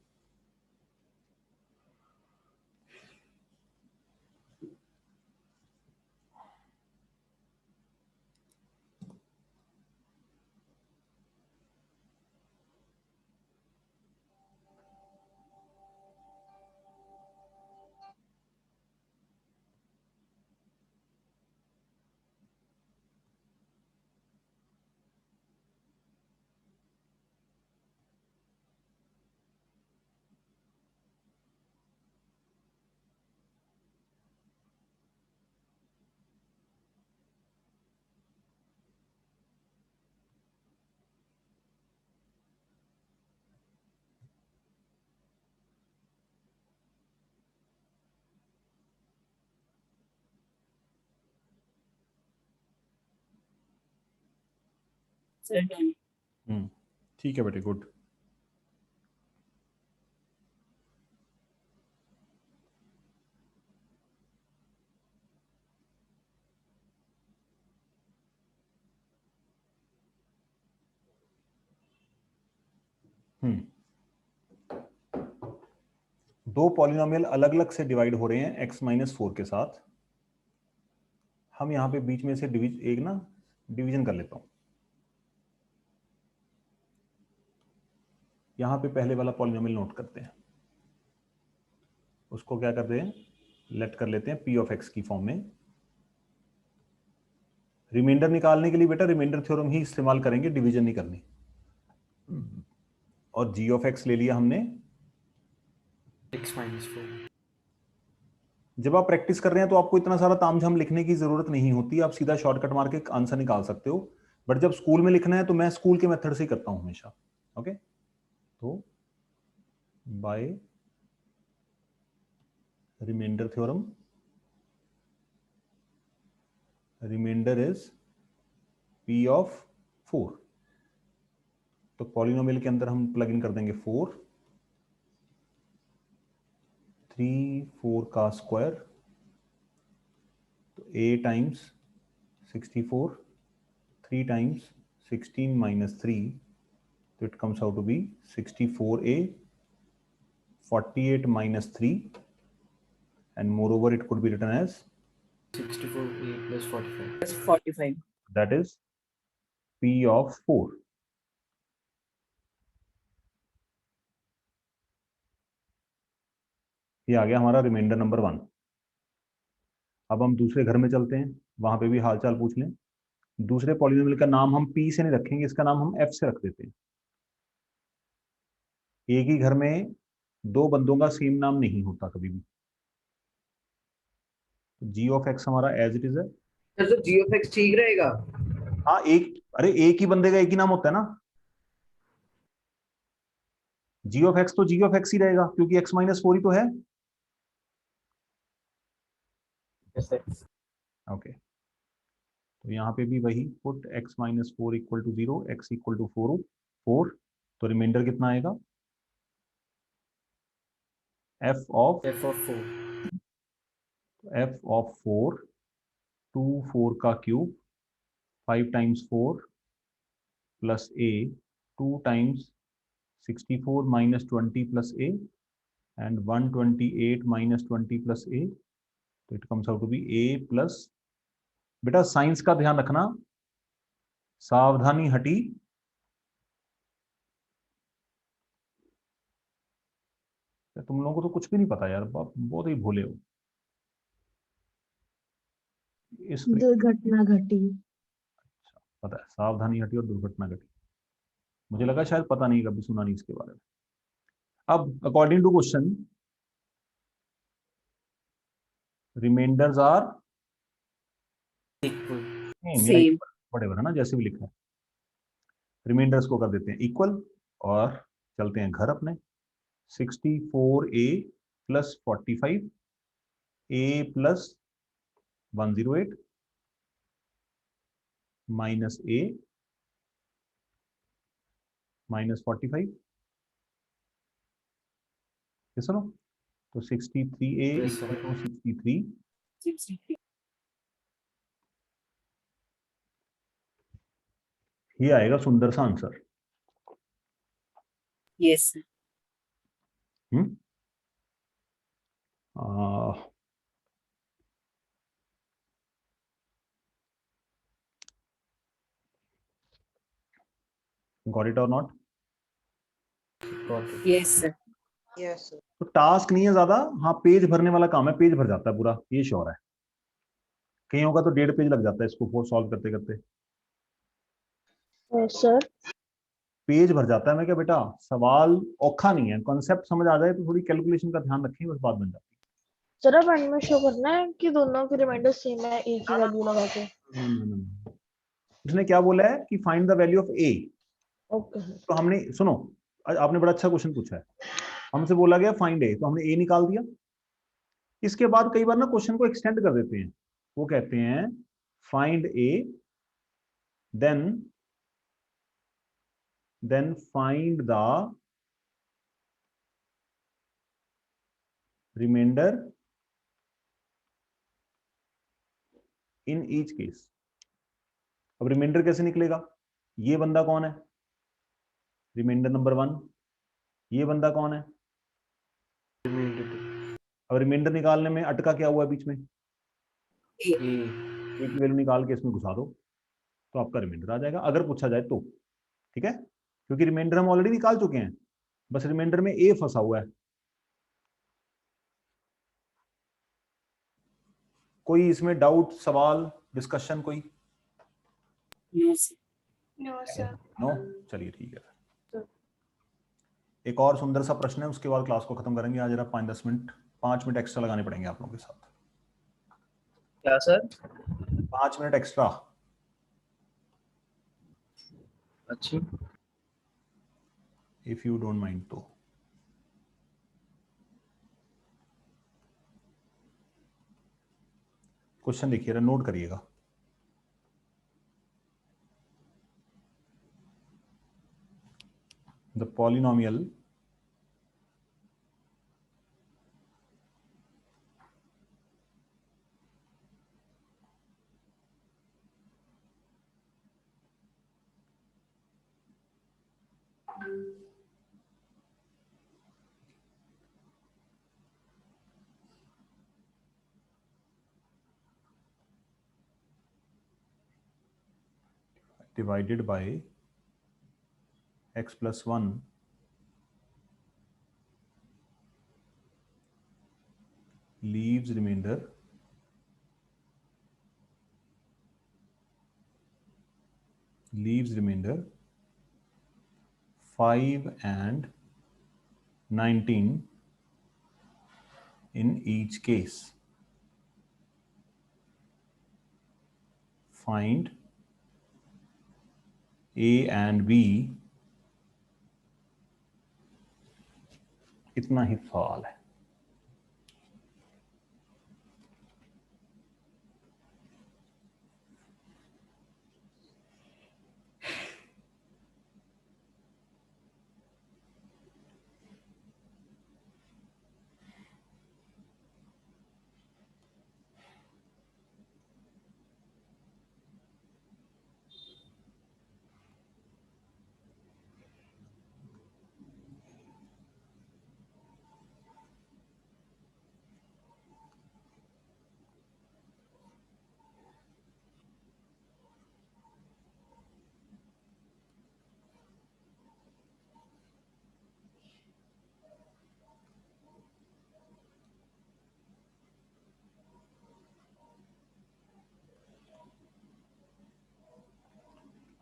Sir, done. ठीक है बेटे, गुड। दो पॉलिनोमियल अलग अलग से डिवाइड हो रहे हैं x-4 के साथ। हम यहां पे बीच में से डिवीजन कर लेता हूं। यहां पे पहले वाला पॉलिनोमियल नोट करते हैं, उसको क्या करते हैं, लेट कर लेते हैं p ऑफ x की फॉर्म में। रिमाइंडर निकालने के लिए बेटा रिमाइंडर थ्योरम ही इस्तेमाल करेंगे, डिवीजन नहीं करनी। और g ऑफ x ले लिया हमने। x-4। जब आप प्रैक्टिस कर रहे हैं तो आपको इतना सारा तामझाम लिखने की जरूरत नहीं होती, आप सीधा शॉर्टकट मार के आंसर निकाल सकते हो। बट जब स्कूल में लिखना है तो मैं स्कूल के मेथड से ही करता हूं हमेशा। ओके, तो by remainder theorem, remainder is p of 4। तो पॉलिनोमियल के अंदर हम प्लग इन कर देंगे 4, 3 4 का स्क्वायर, तो a times 64, 3 times 16 minus 3, so it comes out to be 64a, 48 minus 3, and moreover it could be written as 64a plus 45। Plus 45. that is p of 4। ये आ गया हमारा रिमाइंडर नंबर 1। अब हम दूसरे घर में चलते हैं, वहां पे भी हालचाल पूछ लें। दूसरे पॉलिनोमियल का नाम हम p से नहीं रखेंगे, इसका नाम हम f से रख देते हैं। एक ही घर में दो बंदों का सेम नाम नहीं होता कभी भी। g ऑफ x हमारा एज इट इज है। सर तो g ऑफ x ठीक रहेगा? हाँ, एक ही बंदे का एक ही नाम होता है ना। g ऑफ x तो g ऑफ x ही रहेगा, क्योंकि x-4 ही तो है। ओके, तो यहाँ पे भी वही put x-4 equal to 0, x equal to 4। तो रिमाइंडर कितना आएगा, f ऑफ 4, 2 4 का cube, 5 times 4 plus a, 2 times 64 minus 20 plus a, and 128 minus 20 plus a, तो it comes out to be a plus. बेटा साइंस का ध्यान रखना, सावधानी हटी। तुम लोगों को तो कुछ भी नहीं पता यार, बहुत ही भोले हो। इस दुर्घटना घटी। अच्छा, पता है, सावधानी हटी और दुर्घटना घटी। मुझे लगा शायद पता नहीं, कभी सुना नहीं इसके बारे में। अब according to question, remainders are Same. Whatever है ना, जैसे भी लिखा है। रिमाइंडर्स को कर देते हैं इक्वल और चलते हैं घर अपने। 64a plus 45 a plus 108 minus a minus 45, ये सुनो, तो 63a Yes, sir. equal to 63, 63. ये आएगा सुंदर सा answer. Yes, sir. Got it or not? Got it. Yes, sir. Yes sir. तो टास्क नहीं है ज्यादा, हाँ पेज भरने वाला काम है, पेज भर जाता है पूरा, ये श्योर है। कईयों का तो 1.5 पेज लग जाता है इसको सॉल्व करते करते, सर पेज भर जाता है। मैं क्या बेटा, सवाल औखा नहीं है, कॉन्सेप्ट समझ आ जाए तो थोड़ी कैलकुलेशन का ध्यान रखें, बस बात बन जाती सर अब एंड में शो करना है कि दोनों के रिमाइंडर सेम है, एक ही वैल्यू लगा के। है। इसने क्या बोला है कि find the value of A. Okay sir. तो हमने, सुनो, आपने बड़ा अच्छा क्वेश्चन पूछा है, हमसे बोला गया फाइंड ए, तो हमने ए निकाल दिया। इसके बाद कई बार ना क्वेश्चन को एक्सटेंड कर देते हैं, वो कहते हैं find A then find the remainder in each case। अब रिमाइंडर कैसे निकलेगा, ये बंदा कौन है, रिमाइंडर नंबर 1, ये बंदा कौन है। अब रिमाइंडर निकालने में अटका क्या हुआ है बीच में, A. एक वैल्यू निकाल के इसमें घुसा दो तो आपका रिमाइंडर आ जाएगा, अगर पूछा जाए तो। ठीक है, क्योंकि रिमाइंडर हम ऑलरेडी निकाल चुके हैं, बस रिमाइंडर में ए फंसा हुआ है। कोई इसमें डाउट, सवाल, डिस्कशन कोई? No, sir. नो, चलिए ठीक है। एक और सुंदर सा प्रश्न है, उसके बाद क्लास को खत्म करेंगे। आज जरा 5 मिनट एक्स्ट्रा लगाने पड़ेंगे आप लोगों के साथ। क्या सर? 5 minute extra. अच्छा, इफ यू डोंट माइंड तो। क्वेश्चन देखिएगा, नोट करिएगा। The polynomial divided by x plus 1 leaves remainder leaves remainder 5 and 19 in each case. Find A and B, इतना ही सवाल है।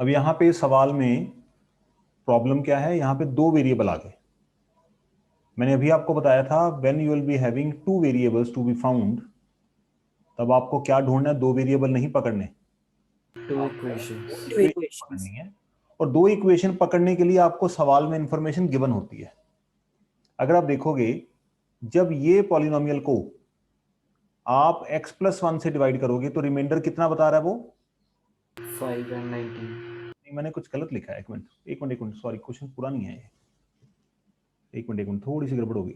अब यहां पे सवाल में प्रॉब्लम क्या है, यहां पे 2 वेरिएबल आ गए। मैंने अभी आपको बताया था when you will be having 2 variables to be found, तब आपको क्या ढूंढना है, 2 वेरिएबल नहीं पकड़ने, 2 equations. Two equations. पकड़नी है। और 2 इक्वेशन पकड़ने के लिए आपको सवाल में इंफॉर्मेशन गिवन होती है। अगर आप देखोगे जब ये पॉलिनोमियल को आप x+1 से डिवाइड करोगे तो रिमाइंडर कितना बता रहा है वो? 5 and 19. नहीं, मैंने कुछ गलत लिखा है। एक मिनट, सॉरी, क्वेश्चन पूरा नहीं है ये। एक मिनट, थोड़ी सी गड़बड़ होगी।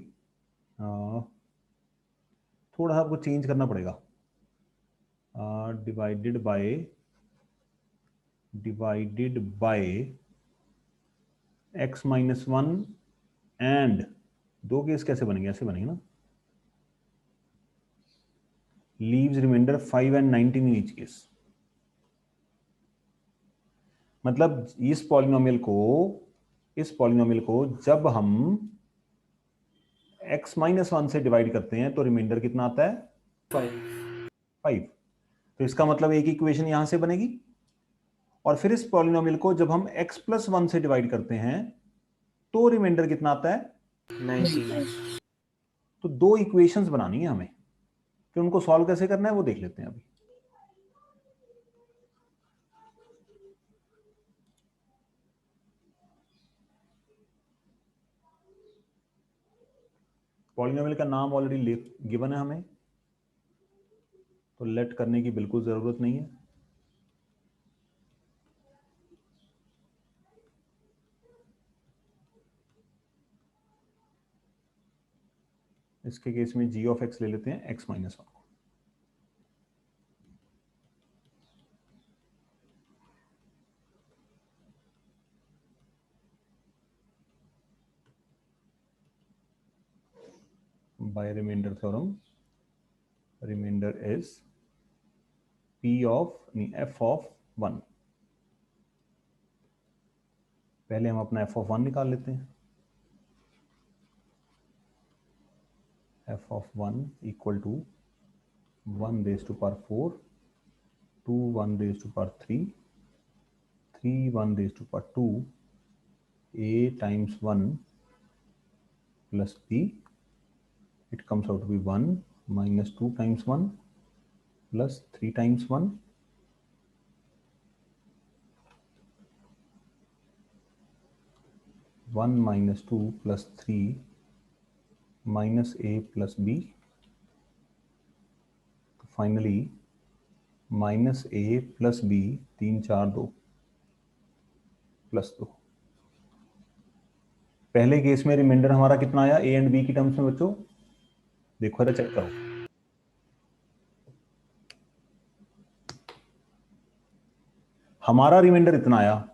थोड़ा सा आपको चेंज करना पड़ेगा। डिवाइडेड बाय x-1 एंड दो केस कैसे बनेंगे? ऐसे बनेंगे ना, leaves remainder 5 and 19 in each case. मतलब इस पॉलिनोमियल को जब हम x-1 से डिवाइड करते हैं तो रिमाइंडर कितना आता है? 5। तो इसका मतलब एक इक्वेशन यहां से बनेगी, और फिर इस पॉलिनोमियल को जब हम x+1 से डिवाइड करते हैं तो रिमाइंडर कितना आता है? 19. तो दो इक्वेशंस बनानी है हमें, फिर उनको सॉल्व कैसे करना है वो देख लेते हैं अभी। पॉलिनोमियल का नाम ऑलरेडी गिवन है हमें, तो लेट करने की बिल्कुल जरूरत नहीं है। इसके केस में g ऑफ x ले लेते हैं x-1 को। By remainder theorem, remainder is f of 1। पहले हम अपना f ऑफ 1 निकाल लेते हैं। f of 1 equal to 1 raise to power 4, 2 1 raise to power 3, 3 1 raise to power 2, a times 1 plus b, it comes out to be 1 minus 2 times 1 plus 3 times 1, minus 2 plus 3 minus a plus b, तो finally minus a plus b, 3 4 2 plus 2। पहले case में reminder हमारा कितना आया a and b की terms में बच्चों? देखो जरा, चेक करो। हमारा रिमाइंडर इतना आया,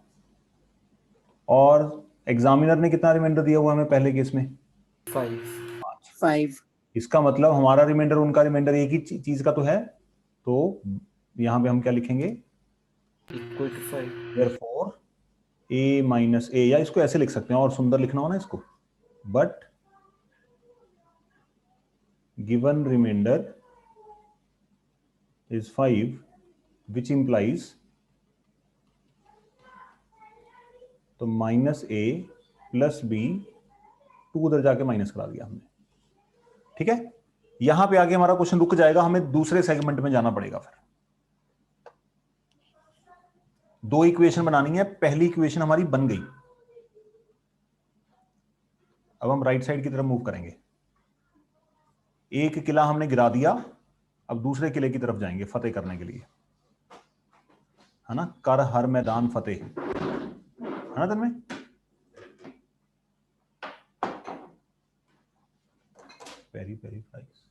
और एग्जामिनर ने कितना रिमाइंडर दिया हुआ हमें पहले केस में? 5. इसका मतलब हमारा रिमाइंडर उनका रिमाइंडर एक ही चीज का तो है, तो यहां पे हम क्या लिखेंगे? Equal to 5. Therefore a minus a, या इसको ऐसे लिख सकते हैं, और सुंदर लिखना हो ना इसको, but given remainder is 5, which implies, तो माइनस a प्लस b, 2 उधर जाके माइनस करा दिया हमने। ठीक है, यहां पे आगे हमारा क्वेश्चन रुक जाएगा, हमें दूसरे सेगमेंट में जाना पड़ेगा। फिर दो इक्वेशन बनानी है, पहली इक्वेशन हमारी बन गई। अब हम राइट साइड की तरफ मूव करेंगे। एक किला हमने गिरा दिया, अब दूसरे किले की तरफ जाएंगे फतेह करने के लिए, है ना? कर हर मैदान फतेह, है ना तन्मय? पेरी पेरी फ्राइज,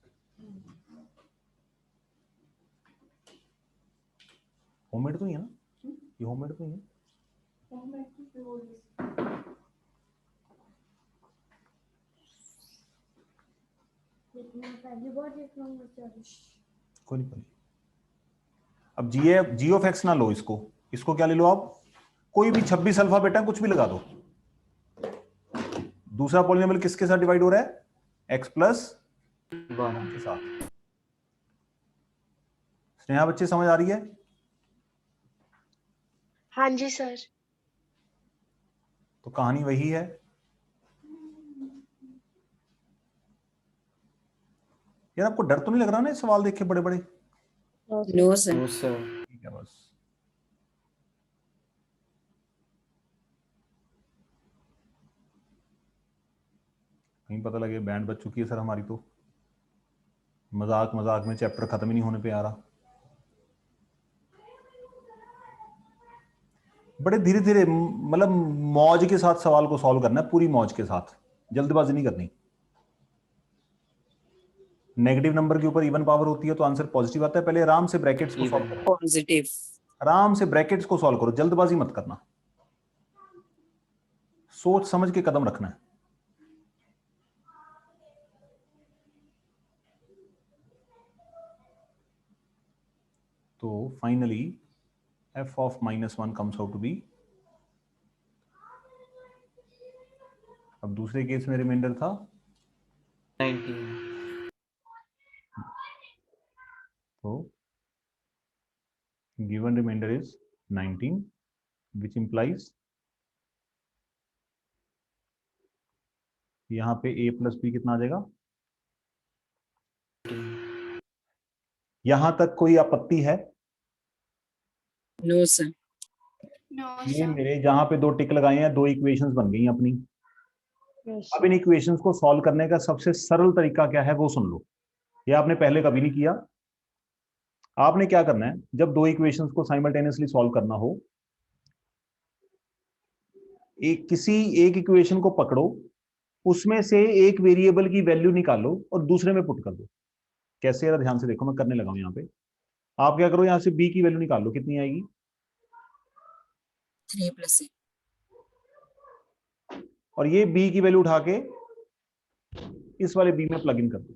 होममेड तो ही है ना? ये होममेड तो ही है। कोई नहीं। अब जी ऑफ एक्स ना लो, इसको क्या ले लो आप? कोई भी 26 अल्फाबेट है, कुछ भी लगा दो। दूसरा पॉलिनोमियल किसके साथ डिवाइड हो रहा है? x प्लस 1 के साथ। स्नेहा बच्चे समझ आ रही है? हाँ जी सर। तो कहानी वही है। यार आपको डर तो नहीं लग रहा ना ये सवाल देख के बड़े बड़े? No sir. No, sir. ठीक है, बस कहीं पता लगे बैंड बज चुकी है सर हमारी, तो मजाक मजाक में चैप्टर खत्म ही नहीं होने पे आ रहा। बड़े धीरे धीरे, मतलब मौज के साथ सवाल को सॉल्व करना है, पूरी मौज के साथ, जल्दबाजी नहीं करनी। नेगेटिव नंबर के ऊपर इवन पावर होती है तो आंसर पॉजिटिव आता है। पहले आराम से ब्रैकेट्स को सॉल्व करो, पॉजिटिव। आराम से ब्रैकेट्स को सॉल्व करो, जल्दबाजी मत करना, सोच समझ के कदम रखना है। तो finally f of -1 comes out to be, अब दूसरे केस में रिमाइंडर था 19। तो given remainder is 19 which implies यहां पे a plus b कितना आ जाएगा। यहां तक कोई आपत्ति है? No sir. ये मेरे जहां पे 2 टिक लगाए हैं 2 इक्वेशंस बन गई अपनी। Yes, अब इन इक्वेशंस को सॉल्व करने का सबसे सरल तरीका क्या है वो सुन लो, ये आपने पहले कभी नहीं किया। आपने क्या करना है, जब 2 इक्वेशंस को साइमल्टेनियसली सॉल्व करना हो, किसी एक इक्वेशन को पकड़ो, उसमें से एक वेरिएबल की वैल्यू निकालो और दूसरे में पुट कर दो। कैसे, यार ध्यान से देखो, मैं करने लगा हूं। यहाँ पे आप क्या करो, यहां से b की वैल्यू निकाल लो, कितनी आएगी 3 + a, और ये b की वैल्यू उठा के इस वाले b में प्लग इन कर दो।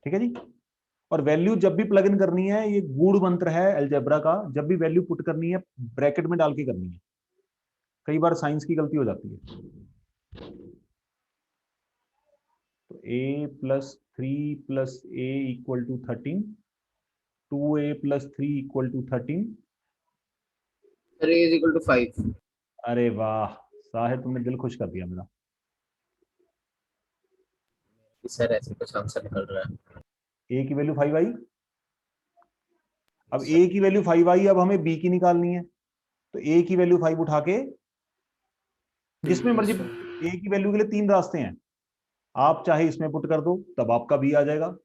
ठीक है जी। और वैल्यू जब भी प्लग इन करनी है, ये गूढ़ मंत्र है अलजेब्रा का, जब भी वैल्यू पुट करनी है ब्रैकेट में डाल के करनी है। कई बार साइंस की गलती हो जाती है। तो a + 3 + a = 13, 2a + 3 = 13। Sir a = 5। अरे वाह साहिब, तुमने दिल खुश कर दिया मेरा। सर ऐसे कुछ आंसर निकल रहा है। a की वैल्यू 5 आई। अब a की वैल्यू 5 आई, अब हमें b की निकालनी है। तो a की वैल्यू 5 उठा के जिसमें मर्जी, a की वैल्यू के लिए 3 रास्ते हैं। आप चाहे इसमें पुट कर दो तब आपका b आ जाएगा,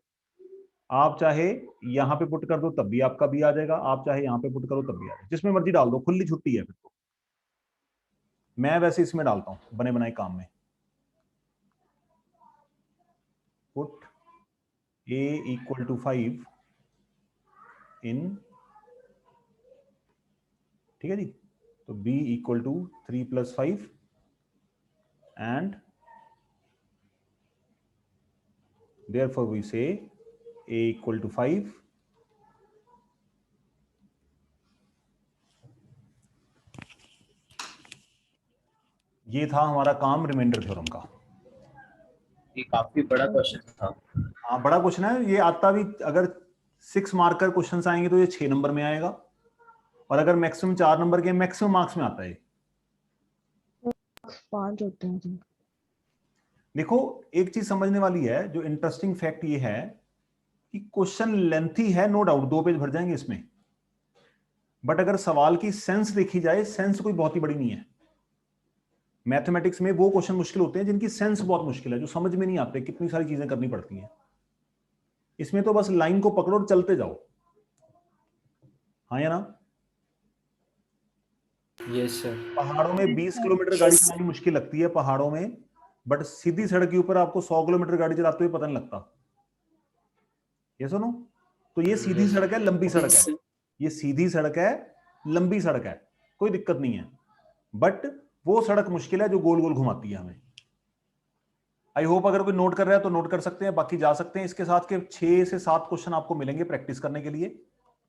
आप चाहे यहां पे पुट कर दो तब भी आपका b आ जाएगा, आप चाहे यहां पे पुट करो तब भी आ जाएगा, जिसमें मर्जी डाल दो, खुली छुट्टी है फिर तो। मैं वैसे इसमें डालता हूं बने बनाए काम में, पुट a = 5 इन, ठीक है जी। तो b = 3 + 5 and therefore we say a = 5 ये था हमारा काम रिमाइंडर थ्योरम का। ये काफी बड़ा क्वेश्चन था। हाँ बड़ा क्वेश्चन है ये, आता भी अगर 6 मार्कर क्वेश्चंस आएंगे तो ये 6 नंबर में आएगा, और अगर मैक्सिमम 4 नंबर के मैक्सिमम मार्क्स में आता है। 5 होते हैं जी। देखो एक चीज समझने वाली है, जो इंटरेस्टिंग फैक्ट ये है कि क्वेश्चन लेंथी है, नो डाउट 2 पेज भर जाएंगे इसमें, बट अगर सवाल की सेंस देखी जाए, सेंस कोई बहुत ही बड़ी नहीं है। मैथमेटिक्स में वो क्वेश्चन मुश्किल होते हैं जिनकी सेंस बहुत मुश्किल है, जो समझ में नहीं आते, कितनी सारी चीजें करनी पड़ती हैं। इसमें तो बस लाइन को पकड़ो और चलते जाओ, हाँ या ना। Yes sir. पहाड़ों में 20 किलोमीटर गाड़ी चलानी मुश्किल लगती है पहाड़ों में, बट सीधी सड़क के ऊपर आपको 100 किलोमीटर गाड़ी चलाते हुए पता नहीं लगता। ये सुनो, तो ये सीधी सड़क है, लंबी सड़क है, ये सीधी सड़क है, लंबी सड़क है, कोई दिक्कत नहीं है, बट वो सड़क मुश्किल है जो गोल गोल घुमाती है हमें। आई होप अगर कोई नोट कर रहा है तो नोट कर सकते हैं, बाकी जा सकते हैं। इसके साथ के 6 से 7 क्वेश्चन आपको मिलेंगे प्रैक्टिस करने के लिए,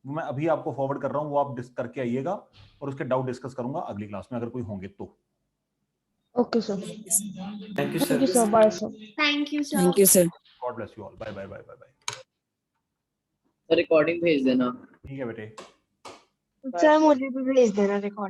वो मैं अभी आपको फॉरवर्ड कर रहा हूं, वो आप करके आइएगा, और उसके डाउट डिस्कस करूंगा अगली क्लास में अगर कोई होंगे तो। Okay sir, thank you thank you sir. Sir, bye sir. Thank you sir. God bless you all, bye bye bye bye bye. Recording भेज देना। ठीक है बेटे। सर मुझे भी भेज देना रिकॉर्ड।